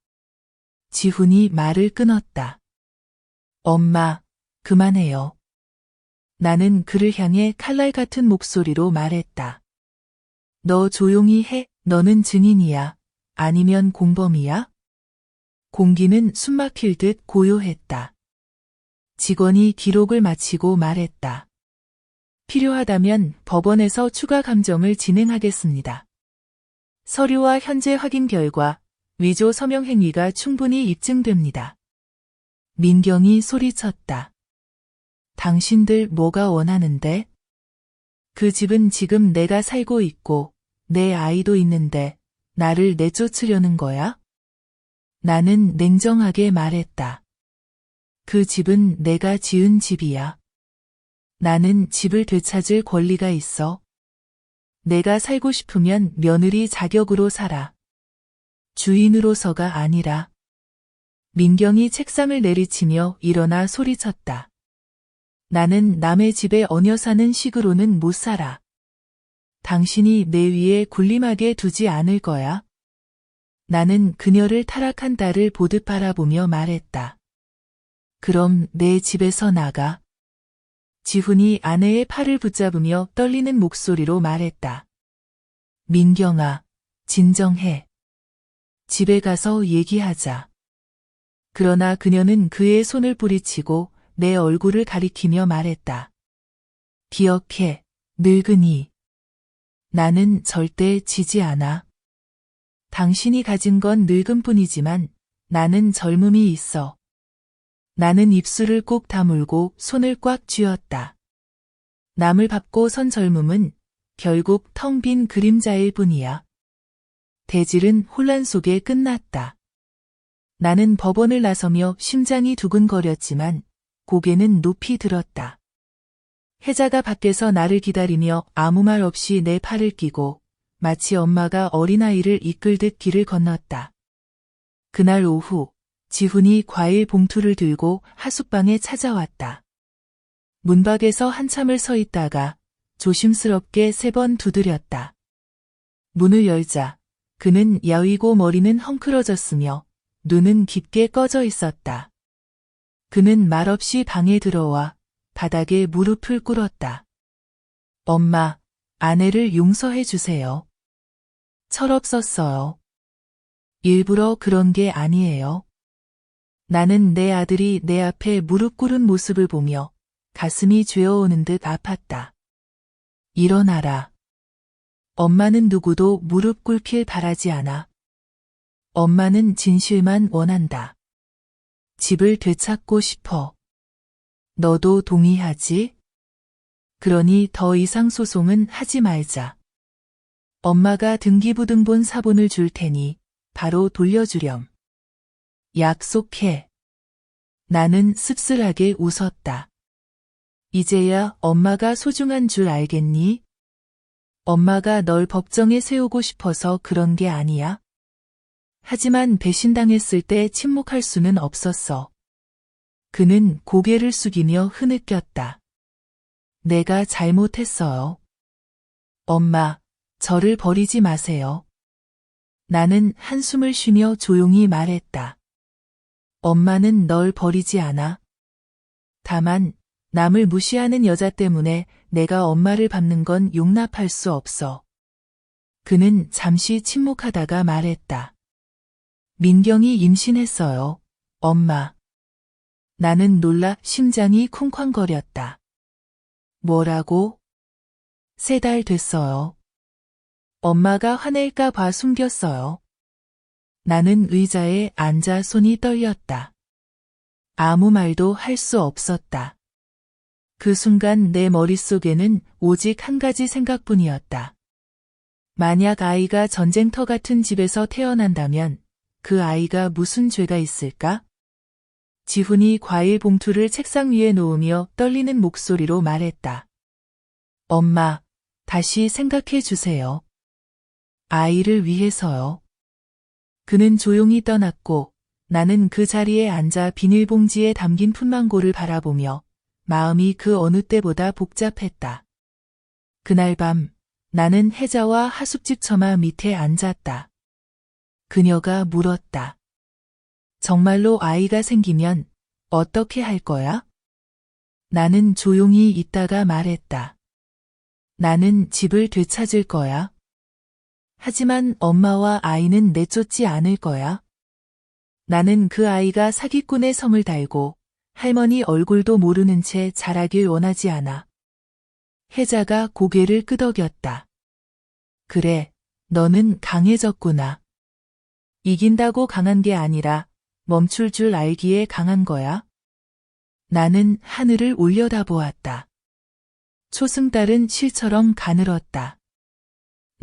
지훈이 말을 끊었다. 엄마, 그만해요. 나는 그를 향해 칼날 같은 목소리로 말했다. 너 조용히 해. 너는 증인이야. 아니면 공범이야? 공기는 숨막힐 듯 고요했다. 직원이 기록을 마치고 말했다. 필요하다면 법원에서 추가 감정을 진행하겠습니다. 서류와 현재 확인 결과 위조 서명 행위가 충분히 입증됩니다. 민경이 소리쳤다. 당신들 뭐가 원하는데? 그 집은 지금 내가 살고 있고 내 아이도 있는데 나를 내쫓으려는 거야? 나는 냉정하게 말했다. 그 집은 내가 지은 집이야. 나는 집을 되찾을 권리가 있어. 내가 살고 싶으면 며느리 자격으로 살아. 주인으로서가 아니라. 민경이 책상을 내리치며 일어나 소리쳤다. 나는 남의 집에 얹혀 사는 식으로는 못 살아. 당신이 내 위에 군림하게 두지 않을 거야. 나는 그녀를 타락한 딸을 보듯 바라보며 말했다. 그럼 내 집에서 나가. 지훈이 아내의 팔을 붙잡으며 떨리는 목소리로 말했다. 민경아, 진정해. 집에 가서 얘기하자. 그러나 그녀는 그의 손을 뿌리치고 내 얼굴을 가리키며 말했다. 기억해, 늙은이. 나는 절대 지지 않아. 당신이 가진 건 늙음뿐이지만 나는 젊음이 있어. 나는 입술을 꼭 다물고 손을 꽉 쥐었다. 남을 밟고 선 젊음은 결국 텅 빈 그림자일 뿐이야. 대질은 혼란 속에 끝났다. 나는 법원을 나서며 심장이 두근거렸지만 고개는 높이 들었다. 혜자가 밖에서 나를 기다리며 아무 말 없이 내 팔을 끼고 마치 엄마가 어린아이를 이끌듯 길을 건넜다. 그날 오후 지훈이 과일 봉투를 들고 하숙방에 찾아왔다. 문 밖에서 한참을 서 있다가 조심스럽게 3번 두드렸다. 문을 열자 그는 야위고 머리는 헝클어졌으며 눈은 깊게 꺼져 있었다. 그는 말없이 방에 들어와 바닥에 무릎을 꿇었다. 엄마, 아내를 용서해 주세요. 철없었어요. 일부러 그런 게 아니에요. 나는 내 아들이 내 앞에 무릎 꿇은 모습을 보며 가슴이 죄어오는 듯 아팠다. 일어나라. 엄마는 누구도 무릎 꿇길 바라지 않아. 엄마는 진실만 원한다. 집을 되찾고 싶어. 너도 동의하지? 그러니 더 이상 소송은 하지 말자. 엄마가 등기부등본 사본을 줄 테니 바로 돌려주렴. 약속해. 나는 씁쓸하게 웃었다. 이제야 엄마가 소중한 줄 알겠니? 엄마가 널 법정에 세우고 싶어서 그런 게 아니야. 하지만 배신당했을 때 침묵할 수는 없었어. 그는 고개를 숙이며 흐느꼈다. 내가 잘못했어요. 엄마, 저를 버리지 마세요. 나는 한숨을 쉬며 조용히 말했다. 엄마는 널 버리지 않아. 다만 남을 무시하는 여자 때문에 내가 엄마를 밟는 건 용납할 수 없어. 그는 잠시 침묵하다가 말했다. 민경이 임신했어요, 엄마. 나는 놀라 심장이 쿵쾅거렸다. 뭐라고? 3달 됐어요. 엄마가 화낼까 봐 숨겼어요. 나는 의자에 앉아 손이 떨렸다. 아무 말도 할 수 없었다. 그 순간 내 머릿속에는 오직 한 가지 생각뿐이었다. 만약 아이가 전쟁터 같은 집에서 태어난다면 그 아이가 무슨 죄가 있을까? 지훈이 과일 봉투를 책상 위에 놓으며 떨리는 목소리로 말했다. 엄마, 다시 생각해 주세요. 아이를 위해서요. 그는 조용히 떠났고 나는 그 자리에 앉아 비닐봉지에 담긴 풋망고를 바라보며 마음이 그 어느 때보다 복잡했다. 그날 밤 나는 혜자와 하숙집 처마 밑에 앉았다. 그녀가 물었다. 정말로 아이가 생기면 어떻게 할 거야? 나는 조용히 있다가 말했다. 나는 집을 되찾을 거야. 하지만 엄마와 아이는 내쫓지 않을 거야. 나는 그 아이가 사기꾼의 성을 달고 할머니 얼굴도 모르는 채 자라길 원하지 않아. 혜자가 고개를 끄덕였다. 그래, 너는 강해졌구나. 이긴다고 강한 게 아니라 멈출 줄 알기에 강한 거야. 나는 하늘을 올려다보았다. 초승달은 실처럼 가늘었다.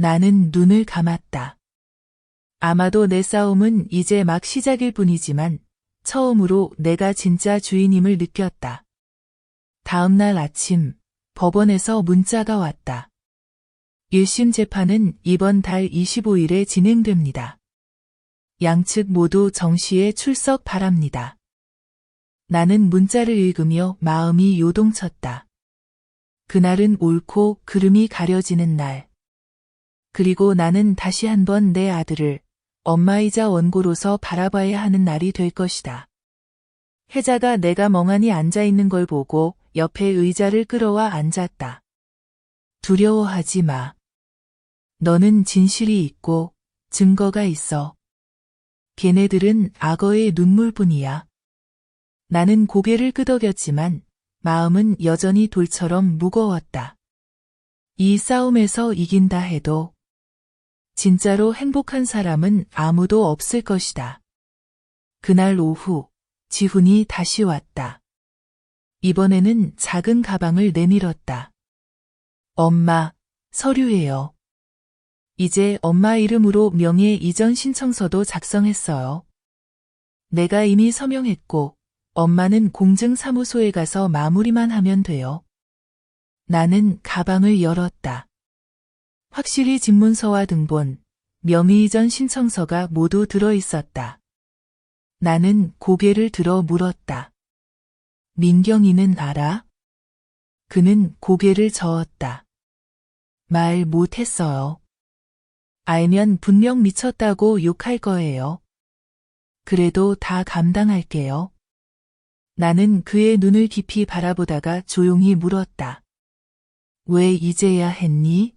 나는 눈을 감았다. 아마도 내 싸움은 이제 막 시작일 뿐이지만 처음으로 내가 진짜 주인임을 느꼈다. 다음 날 아침 법원에서 문자가 왔다. 1심 재판은 이번 달 25일에 진행됩니다. 양측 모두 정시에 출석 바랍니다. 나는 문자를 읽으며 마음이 요동쳤다. 그날은 옳고 그름이 가려지는 날. 그리고 나는 다시 한번 내 아들을 엄마이자 원고로서 바라봐야 하는 날이 될 것이다. 혜자가 내가 멍하니 앉아 있는 걸 보고 옆에 의자를 끌어와 앉았다. 두려워하지 마. 너는 진실이 있고 증거가 있어. 걔네들은 악어의 눈물뿐이야. 나는 고개를 끄덕였지만 마음은 여전히 돌처럼 무거웠다. 이 싸움에서 이긴다 해도 진짜로 행복한 사람은 아무도 없을 것이다. 그날 오후 지훈이 다시 왔다. 이번에는 작은 가방을 내밀었다. 엄마, 서류예요. 이제 엄마 이름으로 명예 이전 신청서도 작성했어요. 내가 이미 서명했고 엄마는 공증사무소에 가서 마무리만 하면 돼요. 나는 가방을 열었다. 확실히 집문서와 등본, 명의 이전 신청서가 모두 들어 있었다. 나는 고개를 들어 물었다. 민경이는 알아? 그는 고개를 저었다. 말 못했어요. 알면 분명 미쳤다고 욕할 거예요. 그래도 다 감당할게요. 나는 그의 눈을 깊이 바라보다가 조용히 물었다. 왜 이제야 했니?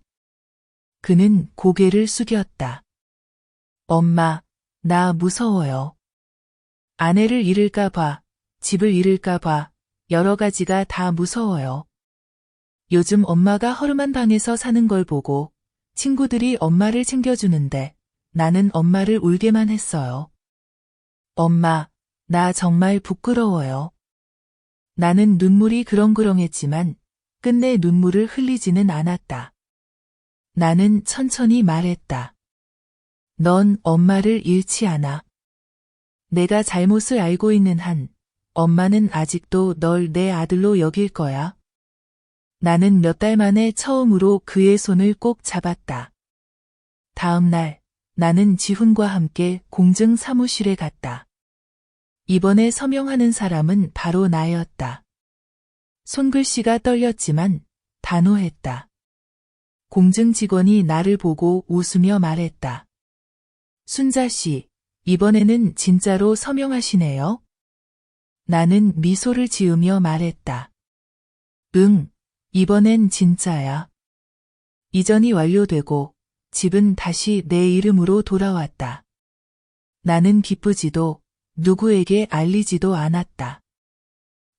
그는 고개를 숙였다. 엄마, 나 무서워요. 아내를 잃을까 봐, 집을 잃을까 봐, 여러 가지가 다 무서워요. 요즘 엄마가 허름한 방에서 사는 걸 보고 친구들이 엄마를 챙겨주는데 나는 엄마를 울게만 했어요. 엄마, 나 정말 부끄러워요. 나는 눈물이 그렁그렁했지만 끝내 눈물을 흘리지는 않았다. 나는 천천히 말했다. 넌 엄마를 잃지 않아. 내가 잘못을 알고 있는 한 엄마는 아직도 널 내 아들로 여길 거야. 나는 몇 달 만에 처음으로 그의 손을 꼭 잡았다. 다음 날 나는 지훈과 함께 공증 사무실에 갔다. 이번에 서명하는 사람은 바로 나였다. 손글씨가 떨렸지만 단호했다. 공증 직원이 나를 보고 웃으며 말했다. 순자 씨, 이번에는 진짜로 서명하시네요? 나는 미소를 지으며 말했다. 응, 이번엔 진짜야. 이전이 완료되고 집은 다시 내 이름으로 돌아왔다. 나는 기쁘지도 누구에게 알리지도 않았다.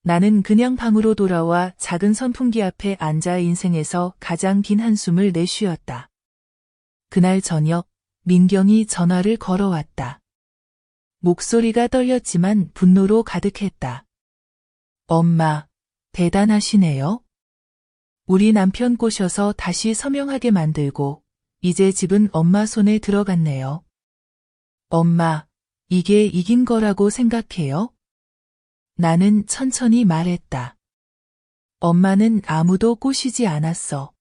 나는 그냥 방으로 돌아와 작은 선풍기 앞에 앉아 인생에서 가장 긴 한숨을 내쉬었다. 그날 저녁 민경이 전화를 걸어왔다. 목소리가 떨렸지만 분노로 가득했다. 엄마, 대단하시네요. 우리 남편 꼬셔서 다시 서명하게 만들고 이제 집은 엄마 손에 들어갔네요. 엄마, 이게 이긴 거라고 생각해요? 나는 천천히 말했다. 엄마는 아무도 꼬시지 않았어.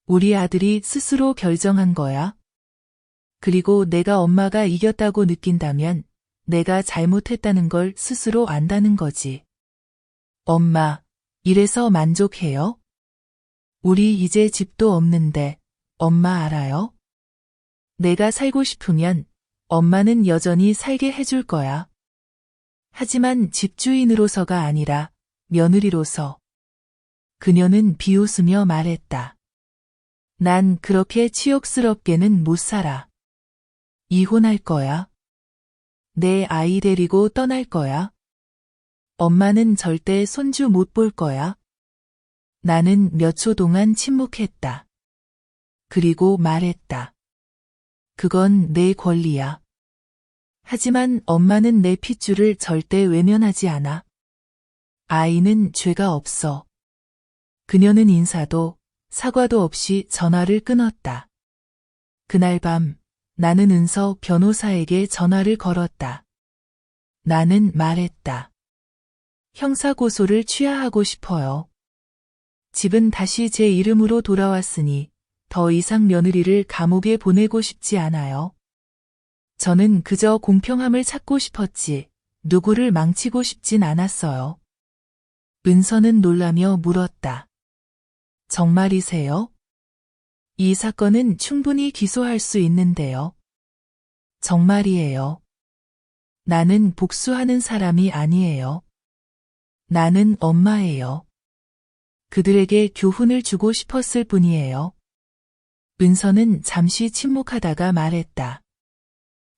우리 아들이 스스로 결정한 거야. 그리고 내가 엄마가 이겼다고 느낀다면 내가 잘못했다는 걸 스스로 안다는 거지. 엄마, 이래서 만족해요? 우리 이제 집도 없는데 엄마 알아요? 내가 살고 싶으면 엄마는 여전히 살게 해줄 거야. 하지만 집주인으로서가 아니라 며느리로서. 그녀는 비웃으며 말했다. 난 그렇게 치욕스럽게는 못 살아. 이혼할 거야. 내 아이 데리고 떠날 거야. 엄마는 절대 손주 못 볼 거야. 나는 몇 초 동안 침묵했다. 그리고 말했다. 그건 내 권리야. 하지만 엄마는 내 핏줄을 절대 외면하지 않아. 아이는 죄가 없어. 그녀는 인사도 사과도 없이 전화를 끊었다. 그날 밤 나는 은서 변호사에게 전화를 걸었다. 나는 말했다. 형사고소를 취하하고 싶어요. 집은 다시 제 이름으로 돌아왔으니 더 이상 며느리를 감옥에 보내고 싶지 않아요. 저는 그저 공평함을 찾고 싶었지 누구를 망치고 싶진 않았어요. 은서는 놀라며 물었다. 정말이세요? 이 사건은 충분히 기소할 수 있는데요. 정말이에요. 나는 복수하는 사람이 아니에요. 나는 엄마예요. 그들에게 교훈을 주고 싶었을 뿐이에요. 은서는 잠시 침묵하다가 말했다.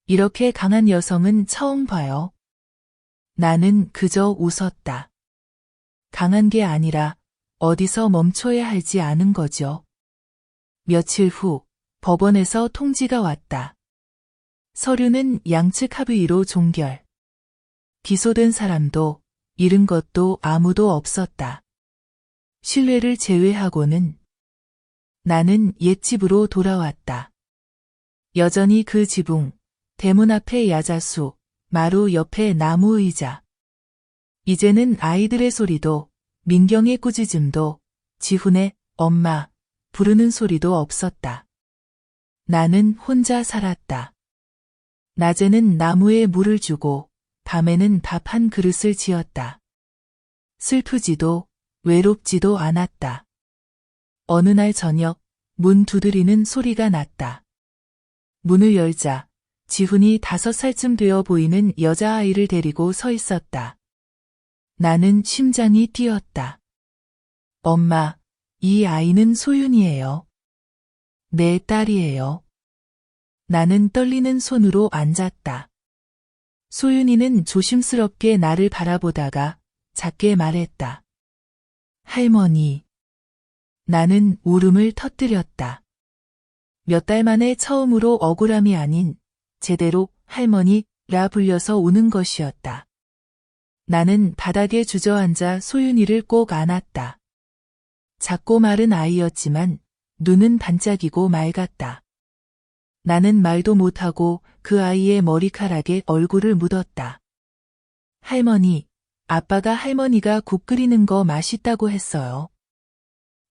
이렇게 강한 여성은 처음 봐요. 나는 그저 웃었다. 강한 게 아니라 어디서 멈춰야 할지 아는 거죠. 며칠 후 법원에서 통지가 왔다. 서류는 양측 합의로 종결. 기소된 사람도 잃은 것도 아무도 없었다. 신뢰를 제외하고는 나는 옛집으로 돌아왔다. 여전히 그 지붕, 대문 앞에 야자수, 마루 옆에 나무 의자. 이제는 아이들의 소리도, 민경의 꾸짖음도, 지훈의 엄마 부르는 소리도 없었다. 나는 혼자 살았다. 낮에는 나무에 물을 주고 밤에는 밥 한 그릇을 지었다. 슬프지도 외롭지도 않았다. 어느 날 저녁 문 두드리는 소리가 났다. 문을 열자 지훈이 5살쯤 되어 보이는 여자아이를 데리고 서 있었다. 나는 심장이 뛰었다. 엄마, 이 아이는 소윤이에요. 내 딸이에요. 나는 떨리는 손으로 앉았다. 소윤이는 조심스럽게 나를 바라보다가 작게 말했다. 할머니. 나는 울음을 터뜨렸다. 몇 달 만에 처음으로 억울함이 아닌 제대로 할머니라 불려서 우는 것이었다. 나는 바닥에 주저앉아 소윤이를 꼭 안았다. 작고 마른 아이였지만 눈은 반짝이고 맑았다. 나는 말도 못하고 그 아이의 머리카락에 얼굴을 묻었다. 할머니, 아빠가 할머니가 국 끓이는 거 맛있다고 했어요.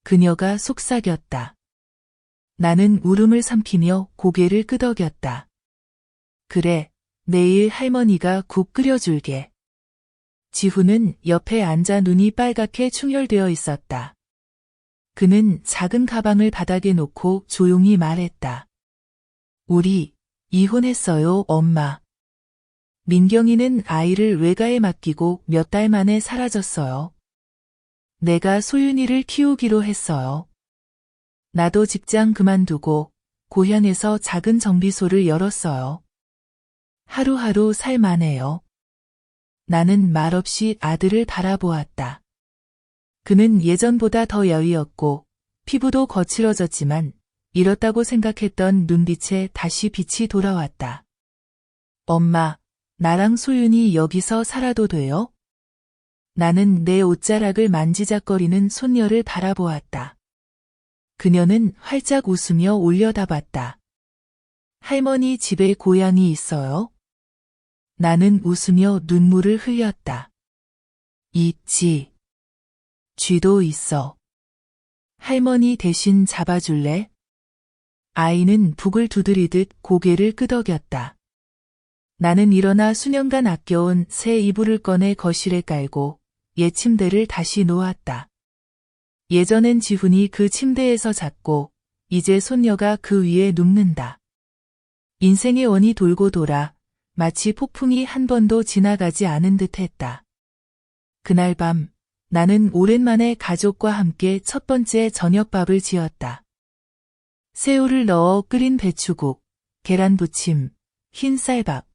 그녀가 속삭였다. 나는 울음을 삼키며 고개를 끄덕였다. 그래, 내일 할머니가 국 끓여줄게. 지훈은 옆에 앉아 눈이 빨갛게 충혈되어 있었다. 그는 작은 가방을 바닥에 놓고 조용히 말했다. 우리 이혼했어요, 엄마. 민경이는 아이를 외가에 맡기고 몇 달 만에 사라졌어요. 내가 소윤이를 키우기로 했어요. 나도 직장 그만두고 고향에서 작은 정비소를 열었어요. 하루하루 살만해요. 나는 말없이 아들을 바라보았다. 그는 예전보다 더 야위었고 피부도 거칠어졌지만 잃었다고 생각했던 눈빛에 다시 빛이 돌아왔다. 엄마, 나랑 소윤이 여기서 살아도 돼요? 나는 내 옷자락을 만지작거리는 손녀를 바라보았다. 그녀는 활짝 웃으며 올려다봤다. 할머니 집에 고양이 있어요? 나는 웃으며 눈물을 흘렸다. 있지. 쥐도 있어. 할머니 대신 잡아줄래? 아이는 북을 두드리듯 고개를 끄덕였다. 나는 일어나 수년간 아껴온 새 이불을 꺼내 거실에 깔고 옛 침대를 다시 놓았다. 예전엔 지훈이 그 침대에서 잤고 이제 손녀가 그 위에 눕는다. 인생의 원이 돌고 돌아 마치 폭풍이 한 번도 지나가지 않은 듯 했다. 그날 밤 나는 오랜만에 가족과 함께 첫 번째 저녁밥을 지었다. 새우를 넣어 끓인 배추국, 계란부침, 흰 쌀밥.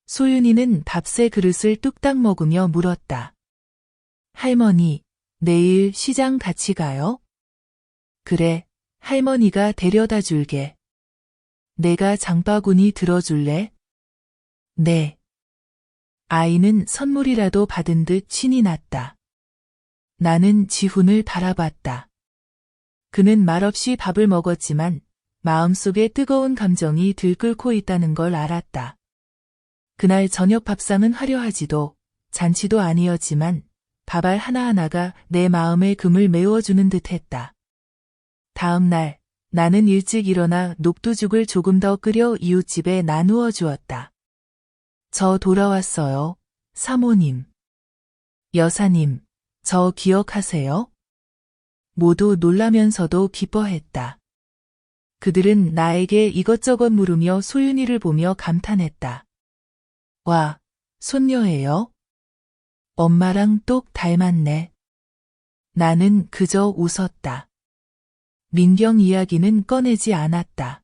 소윤이는 밥새 그릇을 뚝딱 먹으며 물었다. 할머니, 내일 시장 같이 가요? 그래, 할머니가 데려다 줄게. 내가 장바구니 들어줄래? 네. 아이는 선물이라도 받은 듯 신이 났다. 나는 지훈을 바라봤다. 그는 말없이 밥을 먹었지만 마음속에 뜨거운 감정이 들끓고 있다는 걸 알았다. 그날 저녁 밥상은 화려하지도 잔치도 아니었지만 밥알 하나하나가 내 마음의 금을 메워주는 듯했다. 다음 날 나는 일찍 일어나 녹두죽을 조금 더 끓여 이웃집에 나누어 주었다. 저 돌아왔어요, 사모님. 여사님, 저 기억하세요? 모두 놀라면서도 기뻐했다. 그들은 나에게 이것저것 물으며 소윤이를 보며 감탄했다. 와, 손녀예요? 엄마랑 똑 닮았네. 나는 그저 웃었다. 민경 이야기는 꺼내지 않았다.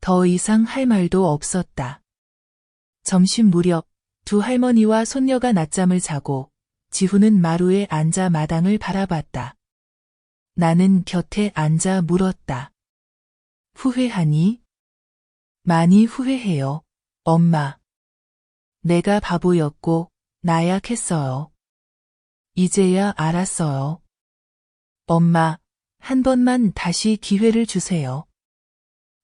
더 이상 할 말도 없었다. 점심 무렵 두 할머니와 손녀가 낮잠을 자고 지훈은 마루에 앉아 마당을 바라봤다. 나는 곁에 앉아 물었다. 후회하니? 많이 후회해요, 엄마. 내가 바보였고 나약했어요. 이제야 알았어요. 엄마, 한 번만 다시 기회를 주세요.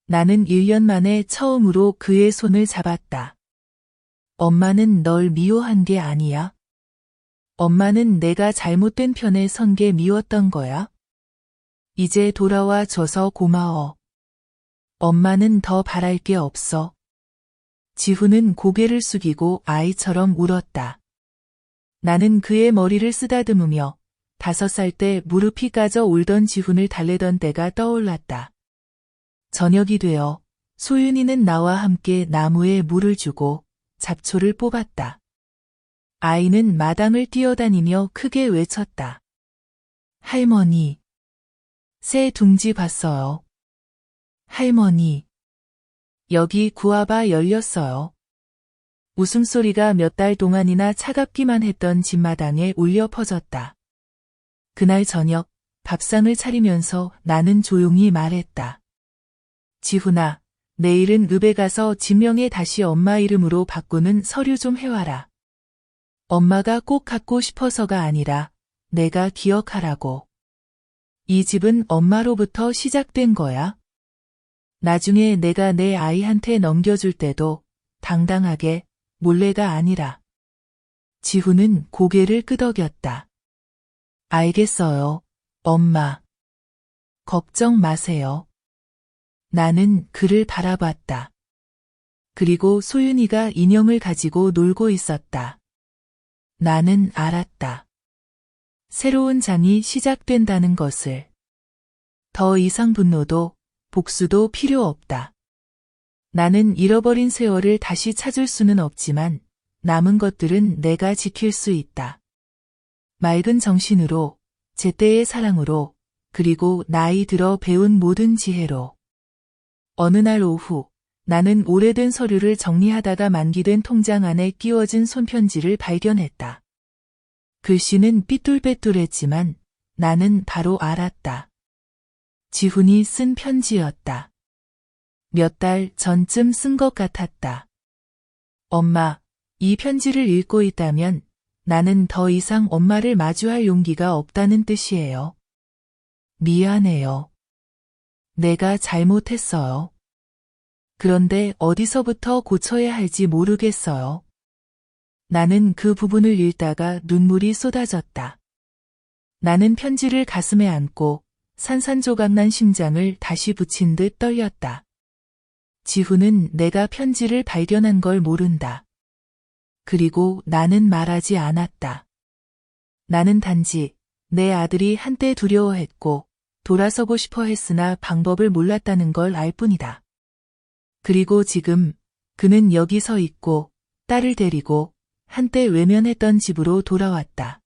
나는 1년 만에 처음으로 그의 손을 잡았다. 엄마는 널 미워한 게 아니야. 엄마는 내가 잘못된 편에 선 게 미웠던 거야. 이제 돌아와 줘서 고마워. 엄마는 더 바랄 게 없어. 지훈은 고개를 숙이고 아이처럼 울었다. 나는 그의 머리를 쓰다듬으며 5살 때 무릎이 까져 울던 지훈을 달래던 때가 떠올랐다. 저녁이 되어 소윤이는 나와 함께 나무에 물을 주고 잡초를 뽑았다. 아이는 마당을 뛰어다니며 크게 외쳤다. 할머니. 새 둥지 봤어요. 할머니. 여기 구아바 열렸어요. 웃음소리가 몇 달 동안이나 차갑기만 했던 집마당에 울려 퍼졌다. 그날 저녁 밥상을 차리면서 나는 조용히 말했다. 지훈아, 내일은 읍에 가서 지명에 다시 엄마 이름으로 바꾸는 서류 좀 해와라. 엄마가 꼭 갖고 싶어서가 아니라 내가 기억하라고. 이 집은 엄마로부터 시작된 거야. 나중에 내가 내 아이한테 넘겨줄 때도 당당하게 몰래가 아니라. 지훈은 고개를 끄덕였다. 알겠어요, 엄마. 걱정 마세요. 나는 그를 바라봤다. 그리고 소윤이가 인형을 가지고 놀고 있었다. 나는 알았다. 새로운 장이 시작된다는 것을. 더 이상 분노도 복수도 필요 없다. 나는 잃어버린 세월을 다시 찾을 수는 없지만 남은 것들은 내가 지킬 수 있다. 맑은 정신으로, 제때의 사랑으로, 그리고 나이 들어 배운 모든 지혜로. 어느 날 오후, 나는 오래된 서류를 정리하다가 만기된 통장 안에 끼워진 손편지를 발견했다. 글씨는 삐뚤빼뚤했지만 나는 바로 알았다. 지훈이 쓴 편지였다. 몇 달 전쯤 쓴 것 같았다. 엄마, 이 편지를 읽고 있다면 나는 더 이상 엄마를 마주할 용기가 없다는 뜻이에요. 미안해요. 내가 잘못했어요. 그런데 어디서부터 고쳐야 할지 모르겠어요. 나는 그 부분을 읽다가 눈물이 쏟아졌다. 나는 편지를 가슴에 안고 산산조각난 심장을 다시 붙인 듯 떨렸다. 지훈은 내가 편지를 발견한 걸 모른다. 그리고 나는 말하지 않았다. 나는 단지 내 아들이 한때 두려워했고 돌아서고 싶어 했으나 방법을 몰랐다는 걸 알 뿐이다. 그리고 지금 그는 여기 서 있고 딸을 데리고 한때 외면했던 집으로 돌아왔다.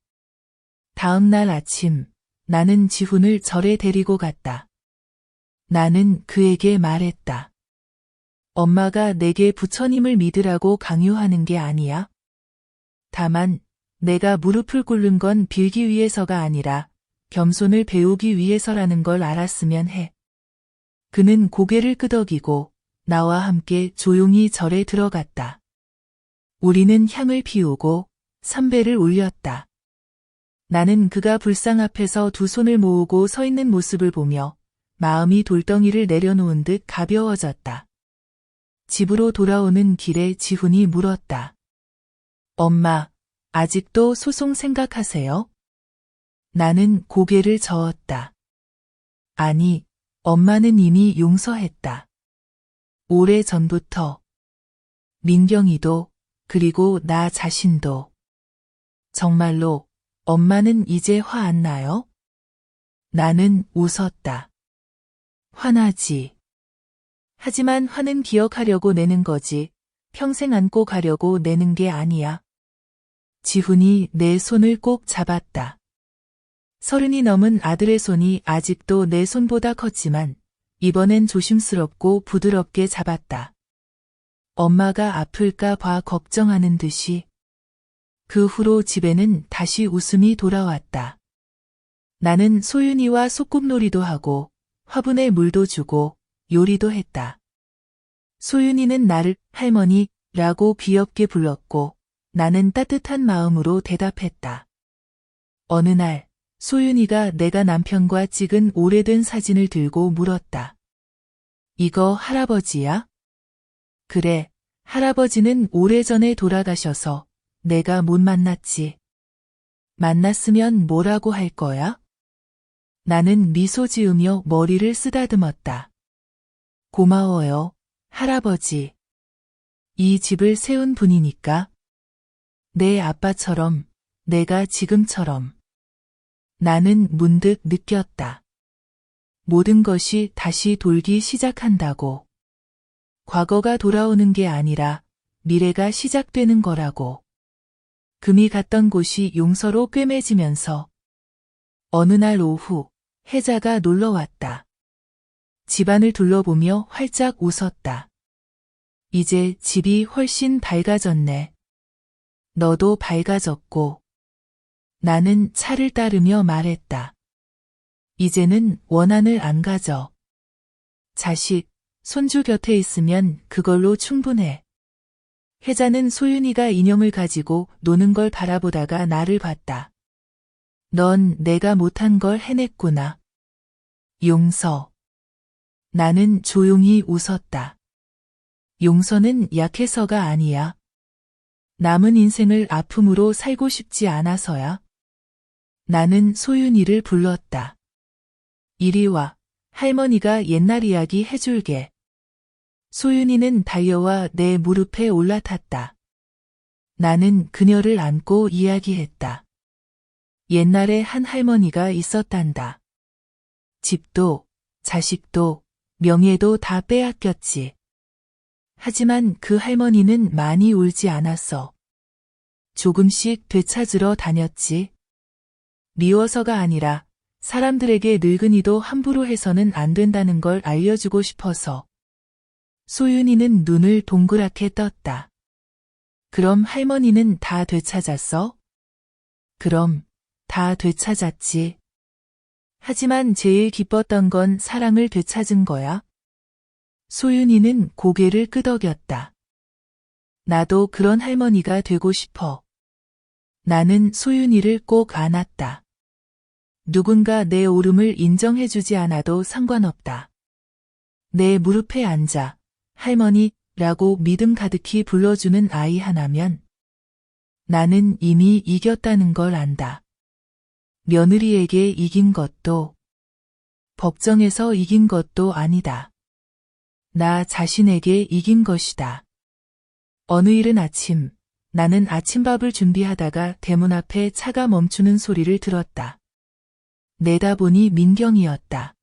다음 날 아침 나는 지훈을 절에 데리고 갔다. 나는 그에게 말했다. 엄마가 내게 부처님을 믿으라고 강요하는 게 아니야. 다만 내가 무릎을 꿇는 건 빌기 위해서가 아니라 겸손을 배우기 위해서라는 걸 알았으면 해. 그는 고개를 끄덕이고 나와 함께 조용히 절에 들어갔다. 우리는 향을 피우고 삼배를 울렸다. 나는 그가 불상 앞에서 두 손을 모으고 서 있는 모습을 보며 마음이 돌덩이를 내려놓은 듯 가벼워졌다. 집으로 돌아오는 길에 지훈이 물었다. 엄마, 아직도 소송 생각하세요? 나는 고개를 저었다. 아니, 엄마는 이미 용서했다. 오래 전부터. 민경이도, 그리고 나 자신도. 정말로, 엄마는 이제 화 안 나요? 나는 웃었다. 화나지. 하지만 화는 기억하려고 내는 거지, 평생 안고 가려고 내는 게 아니야. 지훈이 내 손을 꼭 잡았다. 30이 넘은 아들의 손이 아직도 내 손보다 컸지만 이번엔 조심스럽고 부드럽게 잡았다. 엄마가 아플까 봐 걱정하는 듯이. 그 후로 집에는 다시 웃음이 돌아왔다. 나는 소윤이와 소꿉놀이도 하고 화분에 물도 주고 요리도 했다. 소윤이는 나를 할머니라고 귀엽게 불렀고 나는 따뜻한 마음으로 대답했다. 어느 날 소윤이가 내가 남편과 찍은 오래된 사진을 들고 물었다. 이거 할아버지야? 그래, 할아버지는 오래전에 돌아가셔서 내가 못 만났지. 만났으면 뭐라고 할 거야? 나는 미소 지으며 머리를 쓰다듬었다. 고마워요, 할아버지. 이 집을 세운 분이니까. 내 아빠처럼, 내가 지금처럼. 나는 문득 느꼈다. 모든 것이 다시 돌기 시작한다고. 과거가 돌아오는 게 아니라 미래가 시작되는 거라고. 금이 갔던 곳이 용서로 꿰매지면서 어느 날 오후 혜자가 놀러 왔다. 집안을 둘러보며 활짝 웃었다. 이제 집이 훨씬 밝아졌네. 너도 밝아졌고. 나는 차를 따르며 말했다. 이제는 원한을 안 가져. 자식, 손주 곁에 있으면 그걸로 충분해. 혜자는 소윤이가 인형을 가지고 노는 걸 바라보다가 나를 봤다. 넌 내가 못한 걸 해냈구나. 용서. 나는 조용히 웃었다. 용서는 약해서가 아니야. 남은 인생을 아픔으로 살고 싶지 않아서야. 나는 소윤이를 불렀다. 이리 와, 할머니가 옛날 이야기 해줄게. 소윤이는 달려와 내 무릎에 올라탔다. 나는 그녀를 안고 이야기했다. 옛날에 한 할머니가 있었단다. 집도, 자식도, 명예도 다 빼앗겼지. 하지만 그 할머니는 많이 울지 않았어. 조금씩 되찾으러 다녔지. 미워서가 아니라 사람들에게 늙은이도 함부로 해서는 안 된다는 걸 알려주고 싶어서. 소윤이는 눈을 동그랗게 떴다. 그럼 할머니는 다 되찾았어? 그럼 다 되찾았지. 하지만 제일 기뻤던 건 사랑을 되찾은 거야. 소윤이는 고개를 끄덕였다. 나도 그런 할머니가 되고 싶어. 나는 소윤이를 꼭 안았다. 누군가 내 오름을 인정해주지 않아도 상관없다. 내 무릎에 앉아 할머니라고 믿음 가득히 불러주는 아이 하나면 나는 이미 이겼다는 걸 안다. 며느리에게 이긴 것도 법정에서 이긴 것도 아니다. 나 자신에게 이긴 것이다. 어느 이른 아침, 나는 아침밥을 준비하다가 대문 앞에 차가 멈추는 소리를 들었다. 내다보니 민경이었다.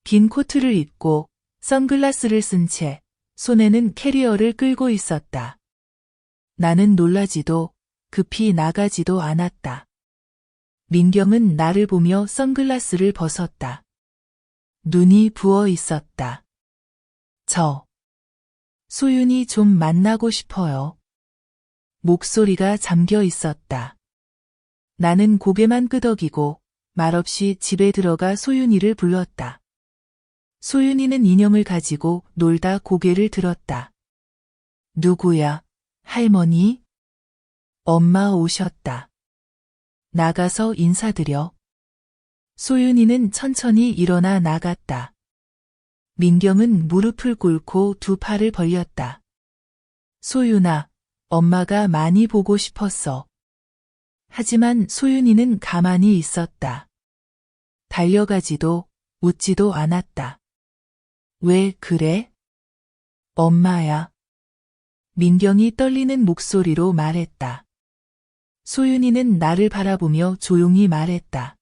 긴 코트를 입고 선글라스를 쓴 채 손에는 캐리어를 끌고 있었다. 나는 놀라지도 급히 나가지도 않았다. 민경은 나를 보며 선글라스를 벗었다. 눈이 부어 있었다. 소윤이 좀 만나고 싶어요. 목소리가 잠겨 있었다. 나는 고개만 끄덕이고 말없이 집에 들어가 소윤이를 불렀다. 소윤이는 인형을 가지고 놀다 고개를 들었다. 누구야? 할머니? 엄마 오셨다. 나가서 인사드려. 소윤이는 천천히 일어나 나갔다. 민경은 무릎을 꿇고 두 팔을 벌렸다. 소윤아, 엄마가 많이 보고 싶었어. 하지만 소윤이는 가만히 있었다. 달려가지도 웃지도 않았다. 왜 그래? 엄마야. 민경이 떨리는 목소리로 말했다. 소윤이는 나를 바라보며 조용히 말했다.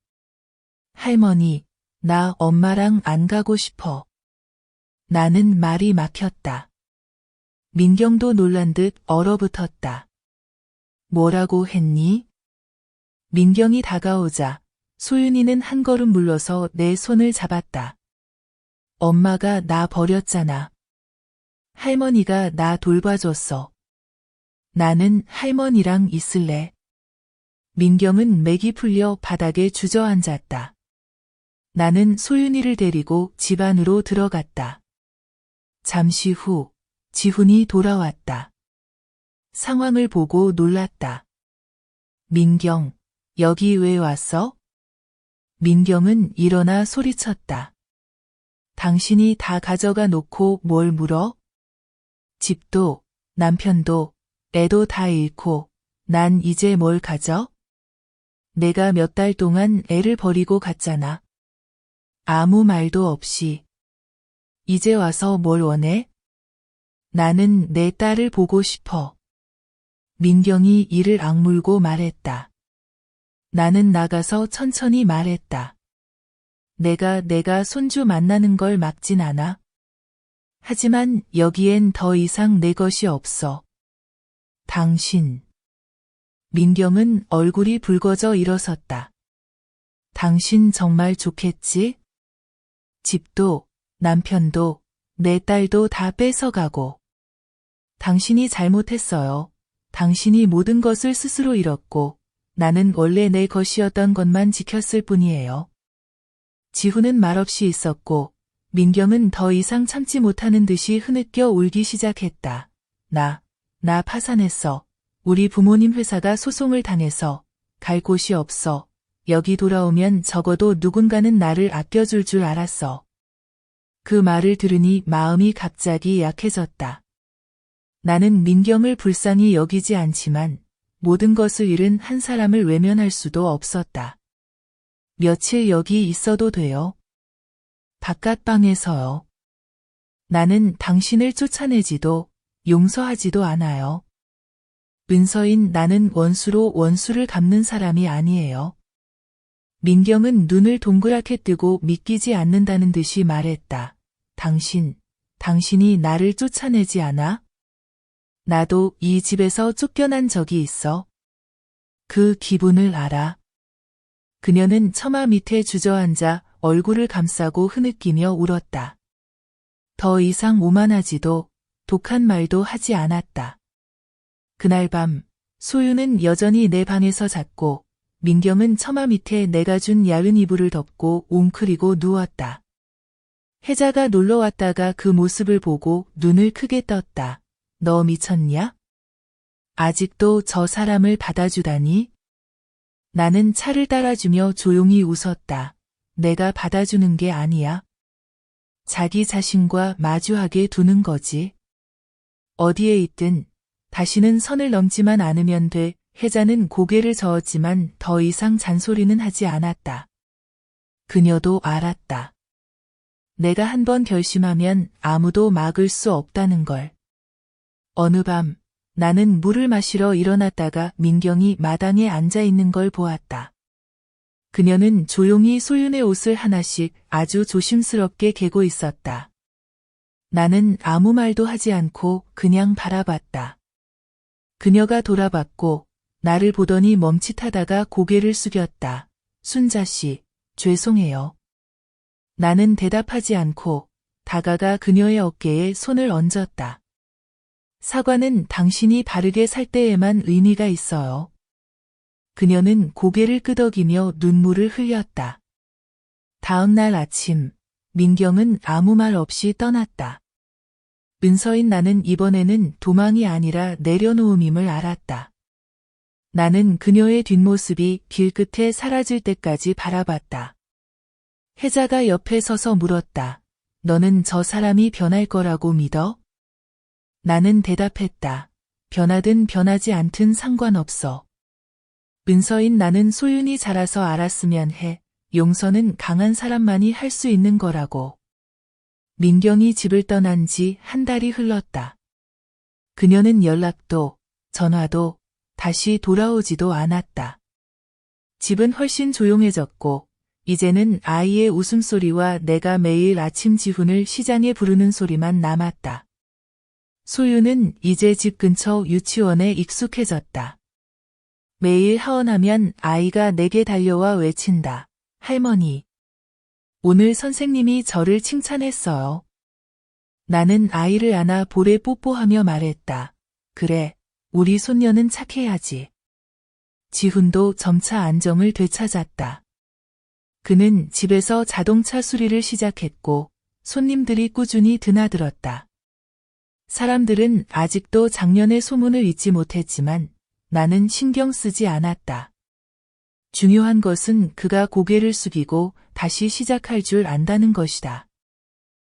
할머니, 나 엄마랑 안 가고 싶어. 나는 말이 막혔다. 민경도 놀란 듯 얼어붙었다. 뭐라고 했니? 민경이 다가오자 소윤이는 한 걸음 물러서 내 손을 잡았다. 엄마가 나 버렸잖아. 할머니가 나 돌봐줬어. 나는 할머니랑 있을래. 민경은 맥이 풀려 바닥에 주저앉았다. 나는 소윤이를 데리고 집 안으로 들어갔다. 잠시 후 지훈이 돌아왔다. 상황을 보고 놀랐다. 민경, 여기 왜 왔어? 민경은 일어나 소리쳤다. 당신이 다 가져가 놓고 뭘 물어? 집도, 남편도, 애도 다 잃고 난 이제 뭘 가져? 내가 몇 달 동안 애를 버리고 갔잖아. 아무 말도 없이. 이제 와서 뭘 원해? 나는 내 딸을 보고 싶어. 민경이 이를 악물고 말했다. 나는 나가서 천천히 말했다. 내가 손주 만나는 걸 막진 않아. 하지만 여기엔 더 이상 내 것이 없어. 당신. 민경은 얼굴이 붉어져 일어섰다. 당신 정말 좋겠지? 집도, 남편도, 내 딸도 다 뺏어가고. 당신이 잘못했어요. 당신이 모든 것을 스스로 잃었고, 나는 원래 내 것이었던 것만 지켰을 뿐이에요. 지훈은 말없이 있었고, 민경은 더 이상 참지 못하는 듯이 흐느껴 울기 시작했다. 나 파산했어. 우리 부모님 회사가 소송을 당해서 갈 곳이 없어. 여기 돌아오면 적어도 누군가는 나를 아껴줄 줄 알았어. 그 말을 들으니 마음이 갑자기 약해졌다. 나는 민경을 불쌍히 여기지 않지만 모든 것을 잃은 한 사람을 외면할 수도 없었다. 며칠 여기 있어도 돼요? 바깥방에서요. 나는 당신을 쫓아내지도 용서하지도 않아요. 은서인 나는 원수로 원수를 갚는 사람이 아니에요. 민경은 눈을 동그랗게 뜨고 믿기지 않는다는 듯이 말했다. 당신이 나를 쫓아내지 않아? 나도 이 집에서 쫓겨난 적이 있어. 그 기분을 알아. 그녀는 처마 밑에 주저앉아 얼굴을 감싸고 흐느끼며 울었다. 더 이상 오만하지도 독한 말도 하지 않았다. 그날 밤 소유는 여전히 내 방에서 잤고 민경은 처마 밑에 내가 준 얇은 이불을 덮고 웅크리고 누웠다. 혜자가 놀러 왔다가 그 모습을 보고 눈을 크게 떴다. 너 미쳤냐? 아직도 저 사람을 받아주다니? 나는 차를 따라주며 조용히 웃었다. 내가 받아주는 게 아니야. 자기 자신과 마주하게 두는 거지. 어디에 있든 다시는 선을 넘지만 않으면 돼. 혜자는 고개를 저었지만 더 이상 잔소리는 하지 않았다. 그녀도 알았다. 내가 한번 결심하면 아무도 막을 수 없다는 걸. 어느 밤 나는 물을 마시러 일어났다가 민경이 마당에 앉아 있는 걸 보았다. 그녀는 조용히 소윤의 옷을 하나씩 아주 조심스럽게 개고 있었다. 나는 아무 말도 하지 않고 그냥 바라봤다. 그녀가 돌아봤고 나를 보더니 멈칫하다가 고개를 숙였다. 순자씨, 죄송해요. 나는 대답하지 않고 다가가 그녀의 어깨에 손을 얹었다. 사과는 당신이 바르게 살 때에만 의미가 있어요. 그녀는 고개를 끄덕이며 눈물을 흘렸다. 다음 날 아침, 민경은 아무 말 없이 떠났다. 은서인 나는 이번에는 도망이 아니라 내려놓음임을 알았다. 나는 그녀의 뒷모습이 길끝에 사라질 때까지 바라봤다. 혜자가 옆에 서서 물었다. 너는 저 사람이 변할 거라고 믿어? 나는 대답했다. 변하든 변하지 않든 상관없어. 은서인 나는 소윤이 자라서 알았으면 해. 용서는 강한 사람만이 할 수 있는 거라고. 민경이 집을 떠난 지 한 달이 흘렀다. 그녀는 연락도, 전화도 다시 돌아오지도 않았다. 집은 훨씬 조용해졌고 이제는 아이의 웃음소리와 내가 매일 아침 지훈을 시장에 부르는 소리만 남았다. 소유는 이제 집 근처 유치원에 익숙해졌다. 매일 하원하면 아이가 내게 달려와 외친다. 할머니. 오늘 선생님이 저를 칭찬했어요. 나는 아이를 안아 볼에 뽀뽀하며 말했다. 그래, 우리 손녀는 착해야지. 지훈도 점차 안정을 되찾았다. 그는 집에서 자동차 수리를 시작했고 손님들이 꾸준히 드나들었다. 사람들은 아직도 작년의 소문을 잊지 못했지만 나는 신경 쓰지 않았다. 중요한 것은 그가 고개를 숙이고 다시 시작할 줄 안다는 것이다.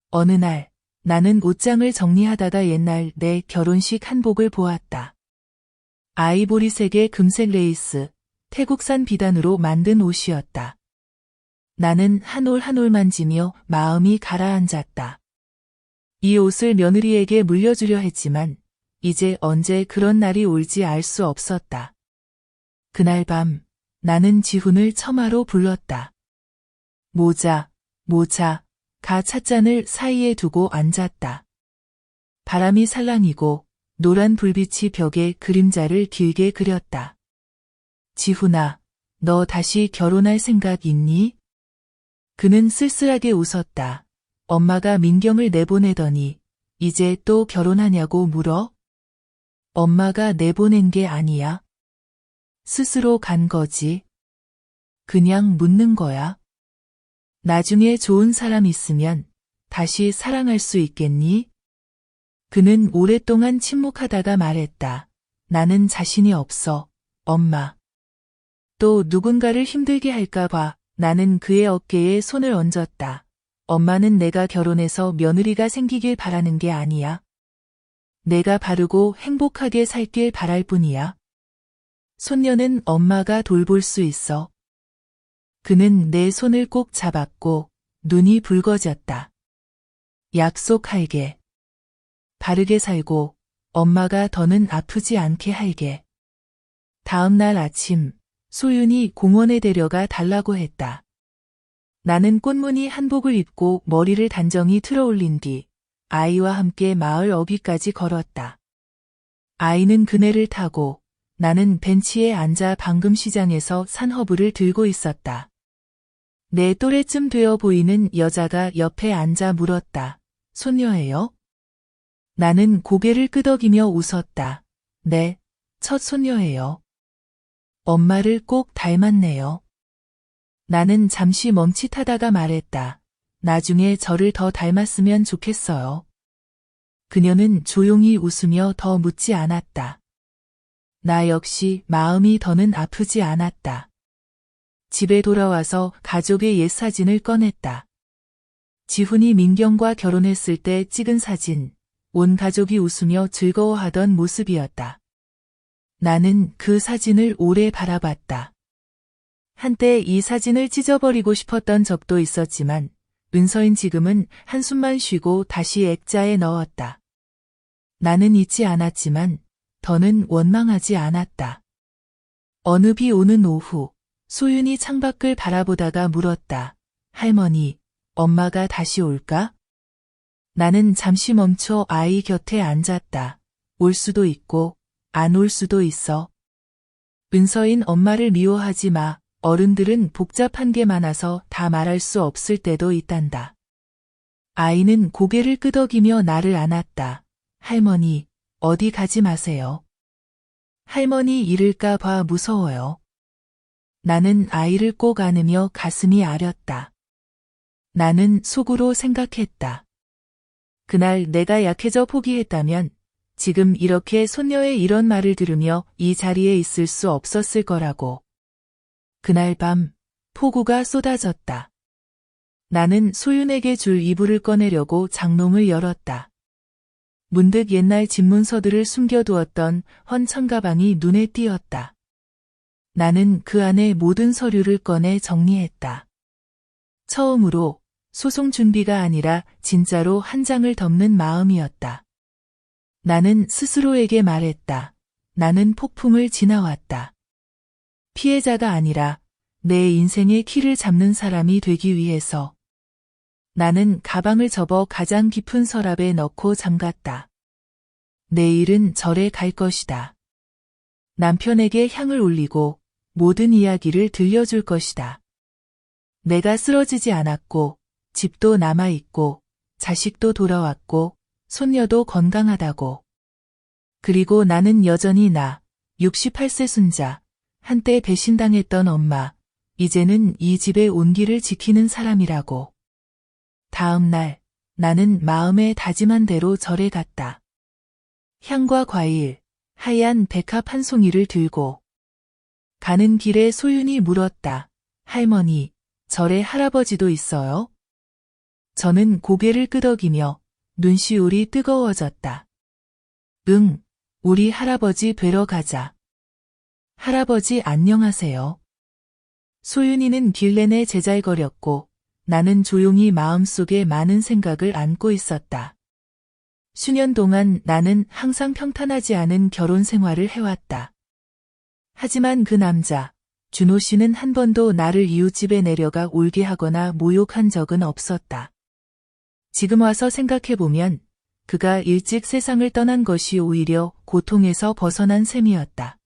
어느 날 나는 옷장을 정리하다가 옛날 내 결혼식 한복을 보았다. 아이보리색의 금색 레이스, 태국산 비단으로 만든 옷이었다. 나는 한 올 한 올 만지며 마음이 가라앉았다. 이 옷을 며느리에게 물려주려 했지만 이제 언제 그런 날이 올지 알 수 없었다. 그날 밤 나는 지훈을 처마로 불렀다. 모자, 가 찻잔을 사이에 두고 앉았다. 바람이 살랑이고 노란 불빛이 벽에 그림자를 길게 그렸다. 지훈아, 너 다시 결혼할 생각 있니? 그는 쓸쓸하게 웃었다. 엄마가 민경을 내보내더니 이제 또 결혼하냐고 물어? 엄마가 내보낸 게 아니야. 스스로 간 거지. 그냥 묻는 거야. 나중에 좋은 사람 있으면 다시 사랑할 수 있겠니? 그는 오랫동안 침묵하다가 말했다. 나는 자신이 없어, 엄마. 또 누군가를 힘들게 할까 봐 나는 그의 어깨에 손을 얹었다. 엄마는 내가 결혼해서 며느리가 생기길 바라는 게 아니야. 내가 바르고 행복하게 살길 바랄 뿐이야. 손녀는 엄마가 돌볼 수 있어. 그는 내 손을 꼭 잡았고 눈이 붉어졌다. 약속할게. 바르게 살고 엄마가 더는 아프지 않게 할게. 다음 날 아침 소윤이 공원에 데려가 달라고 했다. 나는 꽃무늬 한복을 입고 머리를 단정히 틀어올린 뒤 아이와 함께 마을 어귀까지 걸었다. 아이는 그네를 타고 나는 벤치에 앉아 방금 시장에서 산 허브를 들고 있었다. 내 또래쯤 되어 보이는 여자가 옆에 앉아 물었다. 손녀예요? 나는 고개를 끄덕이며 웃었다. 네, 첫 손녀예요. 엄마를 꼭 닮았네요. 나는 잠시 멈칫하다가 말했다. 나중에 저를 더 닮았으면 좋겠어요. 그녀는 조용히 웃으며 더 묻지 않았다. 나 역시 마음이 더는 아프지 않았다. 집에 돌아와서 가족의 옛 사진을 꺼냈다. 지훈이 민경과 결혼했을 때 찍은 사진, 온 가족이 웃으며 즐거워하던 모습이었다. 나는 그 사진을 오래 바라봤다. 한때 이 사진을 찢어버리고 싶었던 적도 있었지만 은서인 지금은 한숨만 쉬고 다시 액자에 넣었다. 나는 잊지 않았지만 더는 원망하지 않았다. 어느 비 오는 오후 소윤이 창밖을 바라보다가 물었다. 할머니, 엄마가 다시 올까? 나는 잠시 멈춰 아이 곁에 앉았다. 올 수도 있고 안 올 수도 있어. 은서인 엄마를 미워하지 마. 어른들은 복잡한 게 많아서 다 말할 수 없을 때도 있단다. 아이는 고개를 끄덕이며 나를 안았다. 할머니, 어디 가지 마세요. 할머니 잃을까 봐 무서워요. 나는 아이를 꼭 안으며 가슴이 아렸다. 나는 속으로 생각했다. 그날 내가 약해져 포기했다면 지금 이렇게 손녀의 이런 말을 들으며 이 자리에 있을 수 없었을 거라고. 그날 밤 폭우가 쏟아졌다. 나는 소윤에게 줄 이불을 꺼내려고 장롱을 열었다. 문득 옛날 집문서들을 숨겨두었던 헌청 가방이 눈에 띄었다. 나는 그 안에 모든 서류를 꺼내 정리했다. 처음으로 소송 준비가 아니라 진짜로 한 장을 덮는 마음이었다. 나는 스스로에게 말했다. 나는 폭풍을 지나왔다. 피해자가 아니라 내 인생의 키를 잡는 사람이 되기 위해서. 나는 가방을 접어 가장 깊은 서랍에 넣고 잠갔다. 내일은 절에 갈 것이다. 남편에게 향을 올리고 모든 이야기를 들려줄 것이다. 내가 쓰러지지 않았고, 집도 남아있고, 자식도 돌아왔고, 손녀도 건강하다고. 그리고 나는 여전히 나, 68세 순자, 한때 배신당했던 엄마, 이제는 이 집의 온기를 지키는 사람이라고. 다음 날, 나는 마음에 다짐한 대로 절에 갔다. 향과 과일, 하얀 백합 한 송이를 들고. 가는 길에 소윤이 물었다. 할머니, 절에 할아버지도 있어요? 저는 고개를 끄덕이며 눈시울이 뜨거워졌다. 응, 우리 할아버지 뵈러 가자. 할아버지 안녕하세요. 소윤이는 길 내내 제잘거렸고 나는 조용히 마음속에 많은 생각을 안고 있었다. 수년 동안 나는 항상 평탄하지 않은 결혼 생활을 해왔다. 하지만 그 남자, 준호 씨는 한 번도 나를 이웃집에 내려가 울게 하거나 모욕한 적은 없었다. 지금 와서 생각해보면 그가 일찍 세상을 떠난 것이 오히려 고통에서 벗어난 셈이었다.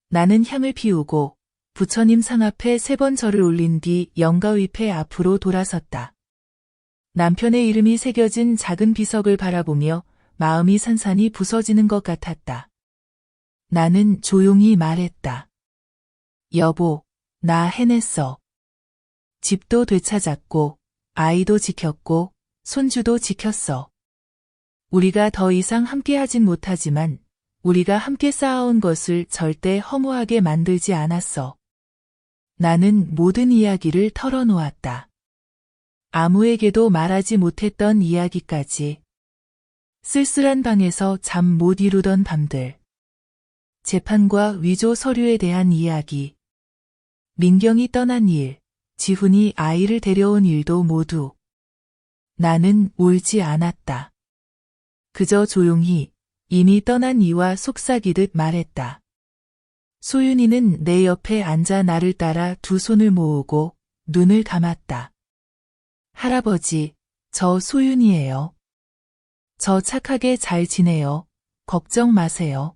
나는 향을 피우고 부처님 상 앞에 3번 절을 올린 뒤 영가위패 앞으로 돌아섰다. 남편의 이름이 새겨진 작은 비석을 바라보며 마음이 산산이 부서지는 것 같았다. 나는 조용히 말했다. 여보, 나 해냈어. 집도 되찾았고, 아이도 지켰고, 손주도 지켰어. 우리가 더 이상 함께하진 못하지만 우리가 함께 쌓아온 것을 절대 허무하게 만들지 않았어. 나는 모든 이야기를 털어놓았다. 아무에게도 말하지 못했던 이야기까지. 쓸쓸한 방에서 잠 못 이루던 밤들. 재판과 위조 서류에 대한 이야기. 민경이 떠난 일, 지훈이 아이를 데려온 일도 모두. 나는 울지 않았다. 그저 조용히 이미 떠난 이와 속삭이듯 말했다. 소윤이는 내 옆에 앉아 나를 따라 두 손을 모으고 눈을 감았다. 할아버지, 저 소윤이에요. 저 착하게 잘 지내요. 걱정 마세요.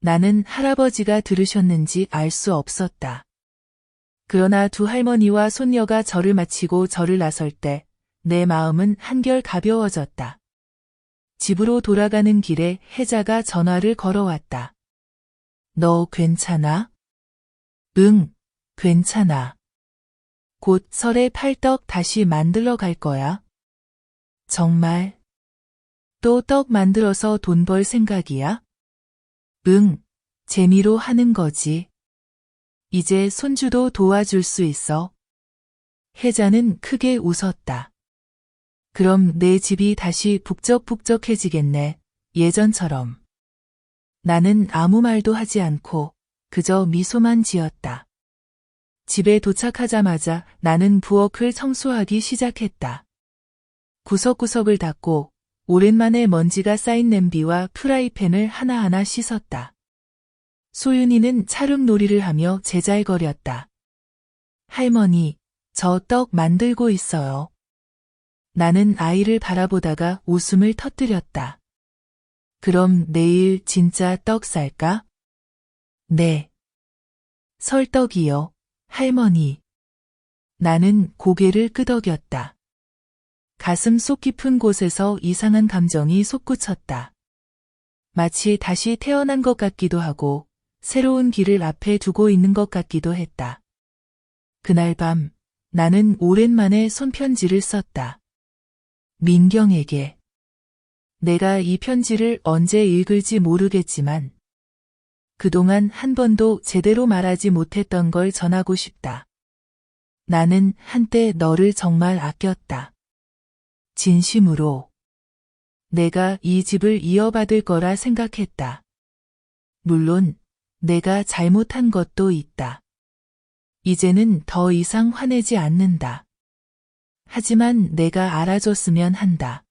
나는 할아버지가 들으셨는지 알 수 없었다. 그러나 두 할머니와 손녀가 절을 마치고 절을 나설 때 내 마음은 한결 가벼워졌다. 집으로 돌아가는 길에 혜자가 전화를 걸어왔다. 너 괜찮아? 응, 괜찮아. 곧 설에 팔떡 다시 만들러 갈 거야. 정말? 또 떡 만들어서 돈 벌 생각이야? 응, 재미로 하는 거지. 이제 손주도 도와줄 수 있어. 혜자는 크게 웃었다. 그럼 내 집이 다시 북적북적해지겠네, 예전처럼. 나는 아무 말도 하지 않고 그저 미소만 지었다. 집에 도착하자마자 나는 부엌을 청소하기 시작했다. 구석구석을 닦고 오랜만에 먼지가 쌓인 냄비와 프라이팬을 하나하나 씻었다. 소윤이는 찰흙놀이를 하며 제잘거렸다. 할머니, 저 떡 만들고 있어요. 나는 아이를 바라보다가 웃음을 터뜨렸다. 그럼 내일 진짜 떡 살까? 네. 설떡이요, 할머니. 나는 고개를 끄덕였다. 가슴 속 깊은 곳에서 이상한 감정이 솟구쳤다. 마치 다시 태어난 것 같기도 하고 새로운 길을 앞에 두고 있는 것 같기도 했다. 그날 밤 나는 오랜만에 손편지를 썼다. 민경에게. 내가 이 편지를 언제 읽을지 모르겠지만 그동안 한 번도 제대로 말하지 못했던 걸 전하고 싶다. 나는 한때 너를 정말 아꼈다. 진심으로. 내가 이 집을 이어받을 거라 생각했다. 물론 내가 잘못한 것도 있다. 이제는 더 이상 화내지 않는다. 하지만 내가 알아줬으면 한다.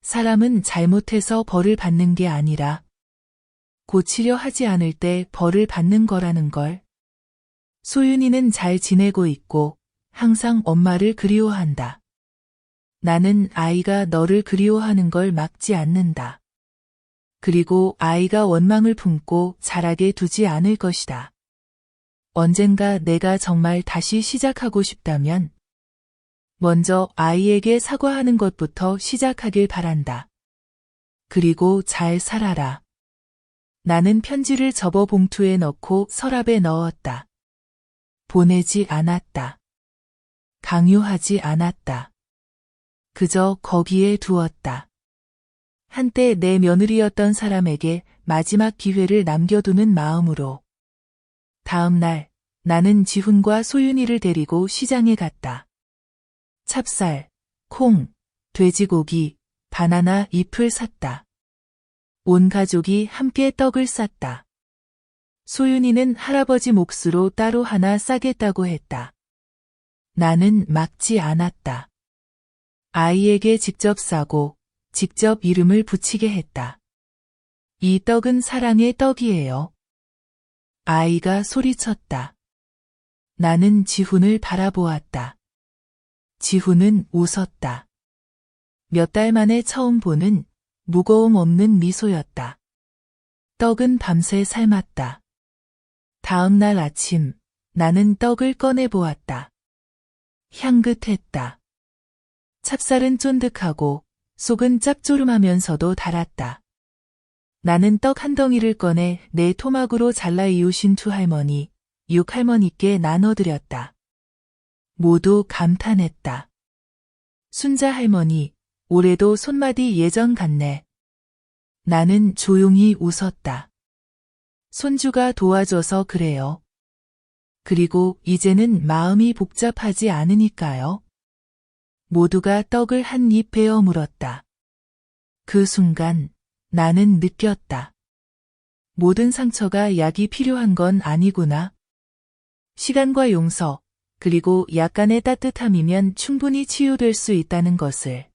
사람은 잘못해서 벌을 받는 게 아니라 고치려 하지 않을 때 벌을 받는 거라는 걸. 소윤이는 잘 지내고 있고 항상 엄마를 그리워한다. 나는 아이가 너를 그리워하는 걸 막지 않는다. 그리고 아이가 원망을 품고 자라게 두지 않을 것이다. 언젠가 내가 정말 다시 시작하고 싶다면 먼저 아이에게 사과하는 것부터 시작하길 바란다. 그리고 잘 살아라. 나는 편지를 접어 봉투에 넣고 서랍에 넣었다. 보내지 않았다. 강요하지 않았다. 그저 거기에 두었다. 한때 내 며느리였던 사람에게 마지막 기회를 남겨두는 마음으로. 다음 날 나는 지훈과 소윤이를 데리고 시장에 갔다. 찹쌀, 콩, 돼지고기, 바나나 잎을 샀다. 온 가족이 함께 떡을 쌌다. 소윤이는 할아버지 몫으로 따로 하나 싸겠다고 했다. 나는 막지 않았다. 아이에게 직접 싸고 직접 이름을 붙이게 했다. 이 떡은 사랑의 떡이에요. 아이가 소리쳤다. 나는 지훈을 바라보았다. 지훈은 웃었다. 몇 달 만에 처음 보는 무거움 없는 미소였다. 떡은 밤새 삶았다. 다음 날 아침 나는 떡을 꺼내 보았다. 향긋했다. 찹쌀은 쫀득하고 속은 짭조름하면서도 달았다. 나는 떡 한 덩이를 꺼내 내 토막으로 잘라 이으신 두 할머니, 육 할머니께 나눠드렸다. 모두 감탄했다. 순자 할머니, 올해도 손맛이 예전 같네. 나는 조용히 웃었다. 손주가 도와줘서 그래요. 그리고 이제는 마음이 복잡하지 않으니까요. 모두가 떡을 한 입 베어 물었다. 그 순간 나는 느꼈다. 모든 상처가 약이 필요한 건 아니구나. 시간과 용서, 그리고 약간의 따뜻함이면 충분히 치유될 수 있다는 것을.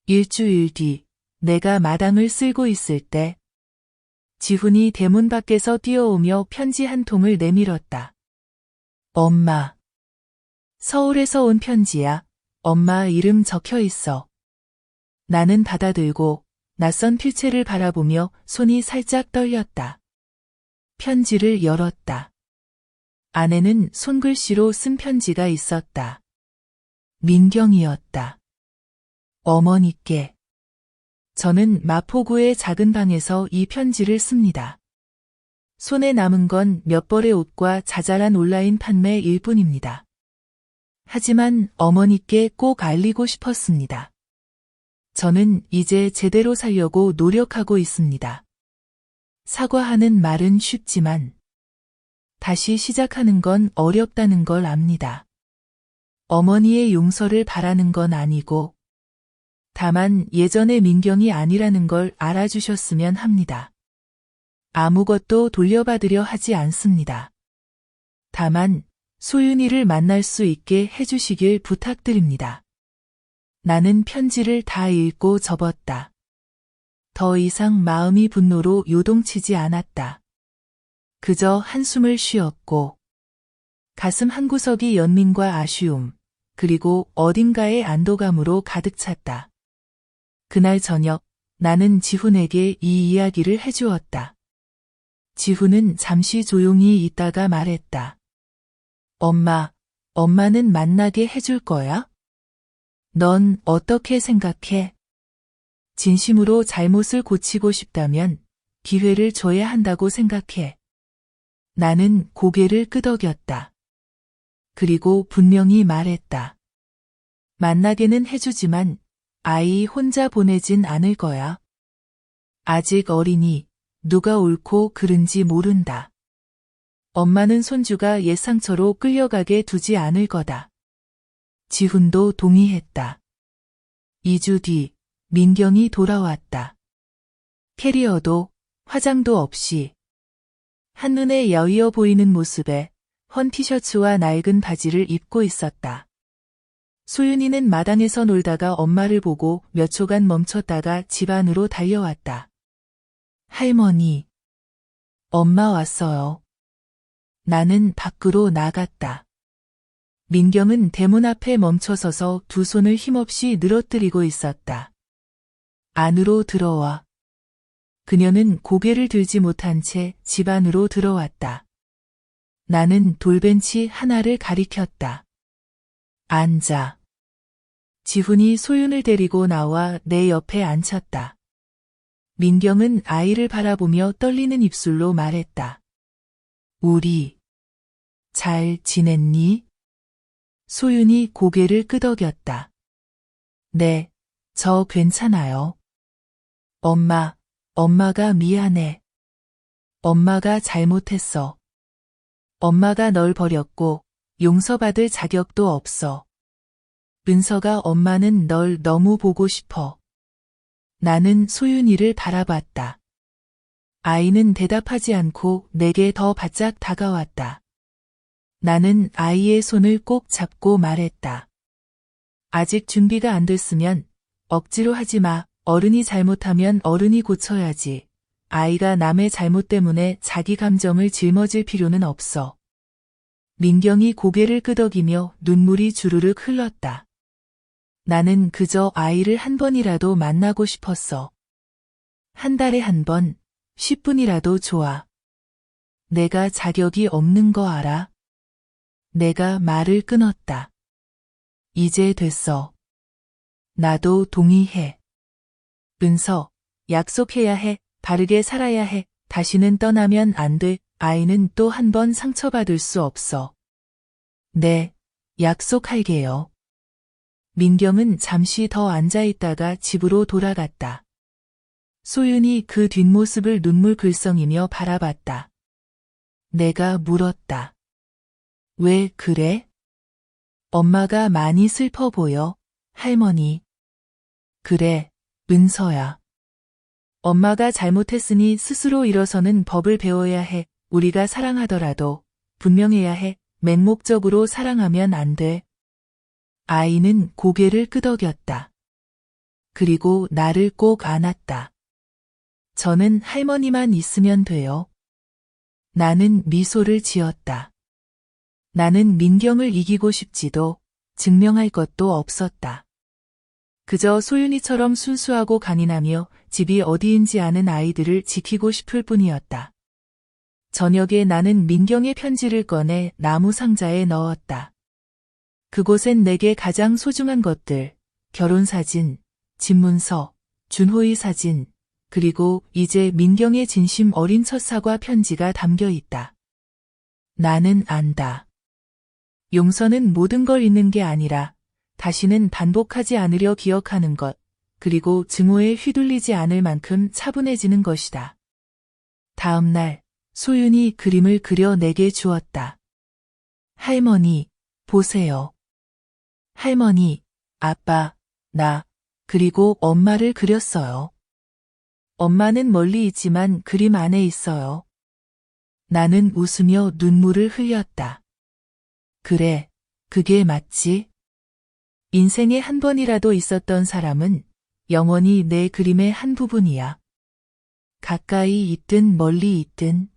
일주일 뒤, 내가 마당을 쓸고 있을 때, 지훈이 대문 밖에서 뛰어오며 편지 한 통을 내밀었다. 엄마. 서울에서 온 편지야. 엄마 이름 적혀 있어. 나는 받아들고 낯선 필체를 바라보며 손이 살짝 떨렸다. 편지를 열었다. 안에는 손글씨로 쓴 편지가 있었다. 민경이었다. 어머니께. 저는 마포구의 작은 방에서 이 편지를 씁니다. 손에 남은 건 몇 벌의 옷과 자잘한 온라인 판매일 뿐입니다. 하지만 어머니께 꼭 알리고 싶었습니다. 저는 이제 제대로 살려고 노력하고 있습니다. 사과하는 말은 쉽지만 다시 시작하는 건 어렵다는 걸 압니다. 어머니의 용서를 바라는 건 아니고 다만 예전의 민경이 아니라는 걸 알아주셨으면 합니다. 아무것도 돌려받으려 하지 않습니다. 다만 소윤이를 만날 수 있게 해주시길 부탁드립니다. 나는 편지를 다 읽고 접었다. 더 이상 마음이 분노로 요동치지 않았다. 그저 한숨을 쉬었고 가슴 한구석이 연민과 아쉬움, 그리고 어딘가의 안도감으로 가득 찼다. 그날 저녁 나는 지훈에게 이 이야기를 해주었다. 지훈은 잠시 조용히 있다가 말했다. 엄마는 만나게 해줄 거야? 넌 어떻게 생각해? 진심으로 잘못을 고치고 싶다면 기회를 줘야 한다고 생각해. 나는 고개를 끄덕였다. 그리고 분명히 말했다. 만나게는 해주지만 아이 혼자 보내진 않을 거야. 아직 어리니 누가 옳고 그른지 모른다. 엄마는 손주가 옛 상처로 끌려가게 두지 않을 거다. 지훈도 동의했다. 2주 뒤 민경이 돌아왔다. 캐리어도 화장도 없이 한눈에 여위어 보이는 모습에 헌 티셔츠와 낡은 바지를 입고 있었다. 소윤이는 마당에서 놀다가 엄마를 보고 몇 초간 멈췄다가 집 안으로 달려왔다. 할머니, 엄마 왔어요. 나는 밖으로 나갔다. 민경은 대문 앞에 멈춰서서 두 손을 힘없이 늘어뜨리고 있었다. 안으로 들어와. 그녀는 고개를 들지 못한 채 집 안으로 들어왔다. 나는 돌벤치 하나를 가리켰다. 앉아. 지훈이 소윤을 데리고 나와 내 옆에 앉혔다. 민경은 아이를 바라보며 떨리는 입술로 말했다. 우리 잘 지냈니? 소윤이 고개를 끄덕였다. 네, 저 괜찮아요. 엄마가 미안해. 엄마가 잘못했어. 엄마가 널 버렸고 용서받을 자격도 없어. 은서가 엄마는 널 너무 보고 싶어. 나는 소윤이를 바라봤다. 아이는 대답하지 않고 내게 더 바짝 다가왔다. 나는 아이의 손을 꼭 잡고 말했다. 아직 준비가 안 됐으면 억지로 하지 마. 어른이 잘못하면 어른이 고쳐야지. 아이가 남의 잘못 때문에 자기 감정을 짊어질 필요는 없어. 민경이 고개를 끄덕이며 눈물이 주르륵 흘렀다. 나는 그저 아이를 한 번이라도 만나고 싶었어. 한 달에 한 번, 10분이라도 좋아. 내가 자격이 없는 거 알아? 내가 말을 끊었다. 이제 됐어. 나도 동의해. 은서, 약속해야 해. 바르게 살아야 해. 다시는 떠나면 안 돼. 아이는 또 한 번 상처받을 수 없어. 네, 약속할게요. 민경은 잠시 더 앉아있다가 집으로 돌아갔다. 소윤이 그 뒷모습을 눈물 글썽이며 바라봤다. 내가 물었다. 왜 그래? 엄마가 많이 슬퍼 보여, 할머니. 그래, 은서야. 엄마가 잘못했으니 스스로 일어서는 법을 배워야 해. 우리가 사랑하더라도 분명해야 해. 맹목적으로 사랑하면 안 돼. 아이는 고개를 끄덕였다. 그리고 나를 꼭 안았다. 저는 할머니만 있으면 돼요. 나는 미소를 지었다. 나는 민경을 이기고 싶지도 증명할 것도 없었다. 그저 소윤이처럼 순수하고 강인하며 집이 어디인지 아는 아이들을 지키고 싶을 뿐이었다. 저녁에 나는 민경의 편지를 꺼내 나무 상자에 넣었다. 그곳엔 내게 가장 소중한 것들, 결혼사진, 집문서, 준호의 사진, 그리고 이제 민경의 진심 어린 첫 사과 편지가 담겨 있다. 나는 안다. 용서는 모든 걸 잊는 게 아니라 다시는 반복하지 않으려 기억하는 것, 그리고 증오에 휘둘리지 않을 만큼 차분해지는 것이다. 다음 날, 소윤이 그림을 그려 내게 주었다. 할머니, 보세요. 할머니, 아빠, 나, 그리고 엄마를 그렸어요. 엄마는 멀리 있지만 그림 안에 있어요. 나는 웃으며 눈물을 흘렸다. 그래, 그게 맞지? 인생에 한 번이라도 있었던 사람은 영원히 내 그림의 한 부분이야. 가까이 있든 멀리 있든.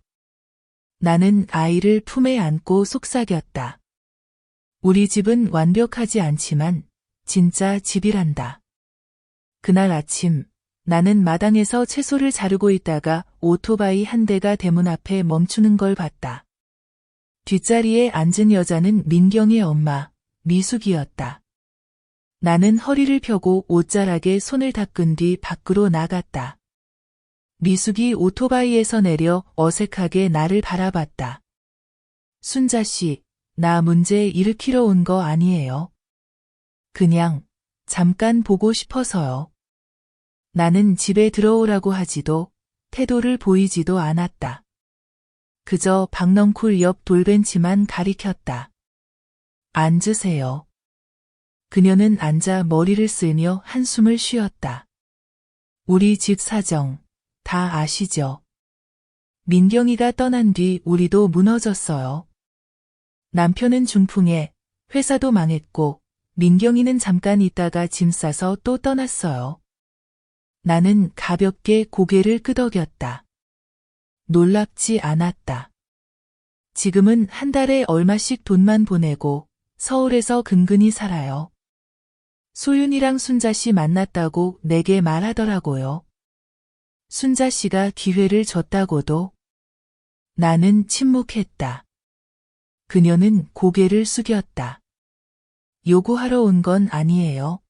나는 아이를 품에 안고 속삭였다. 우리 집은 완벽하지 않지만 진짜 집이란다. 그날 아침 나는 마당에서 채소를 자르고 있다가 오토바이 한 대가 대문 앞에 멈추는 걸 봤다. 뒷자리에 앉은 여자는 민경의 엄마, 미숙이었다. 나는 허리를 펴고 옷자락에 손을 닦은 뒤 밖으로 나갔다. 미숙이 오토바이에서 내려 어색하게 나를 바라봤다. 순자 씨, 나 문제 일으키러 온 거 아니에요. 그냥 잠깐 보고 싶어서요. 나는 집에 들어오라고 하지도 태도를 보이지도 않았다. 그저 박넝쿨 옆 돌벤치만 가리켰다. 앉으세요. 그녀는 앉아 머리를 쓸며 한숨을 쉬었다. 우리 집 사정 다 아시죠? 민경이가 떠난 뒤 우리도 무너졌어요. 남편은 중풍에 회사도 망했고 민경이는 잠깐 있다가 짐 싸서 또 떠났어요. 나는 가볍게 고개를 끄덕였다. 놀랍지 않았다. 지금은 한 달에 얼마씩 돈만 보내고 서울에서 근근히 살아요. 소윤이랑 순자 씨 만났다고 내게 말하더라고요. 순자 씨가 기회를 줬다고도? 나는 침묵했다. 그녀는 고개를 숙였다. 요구하러 온 건 아니에요.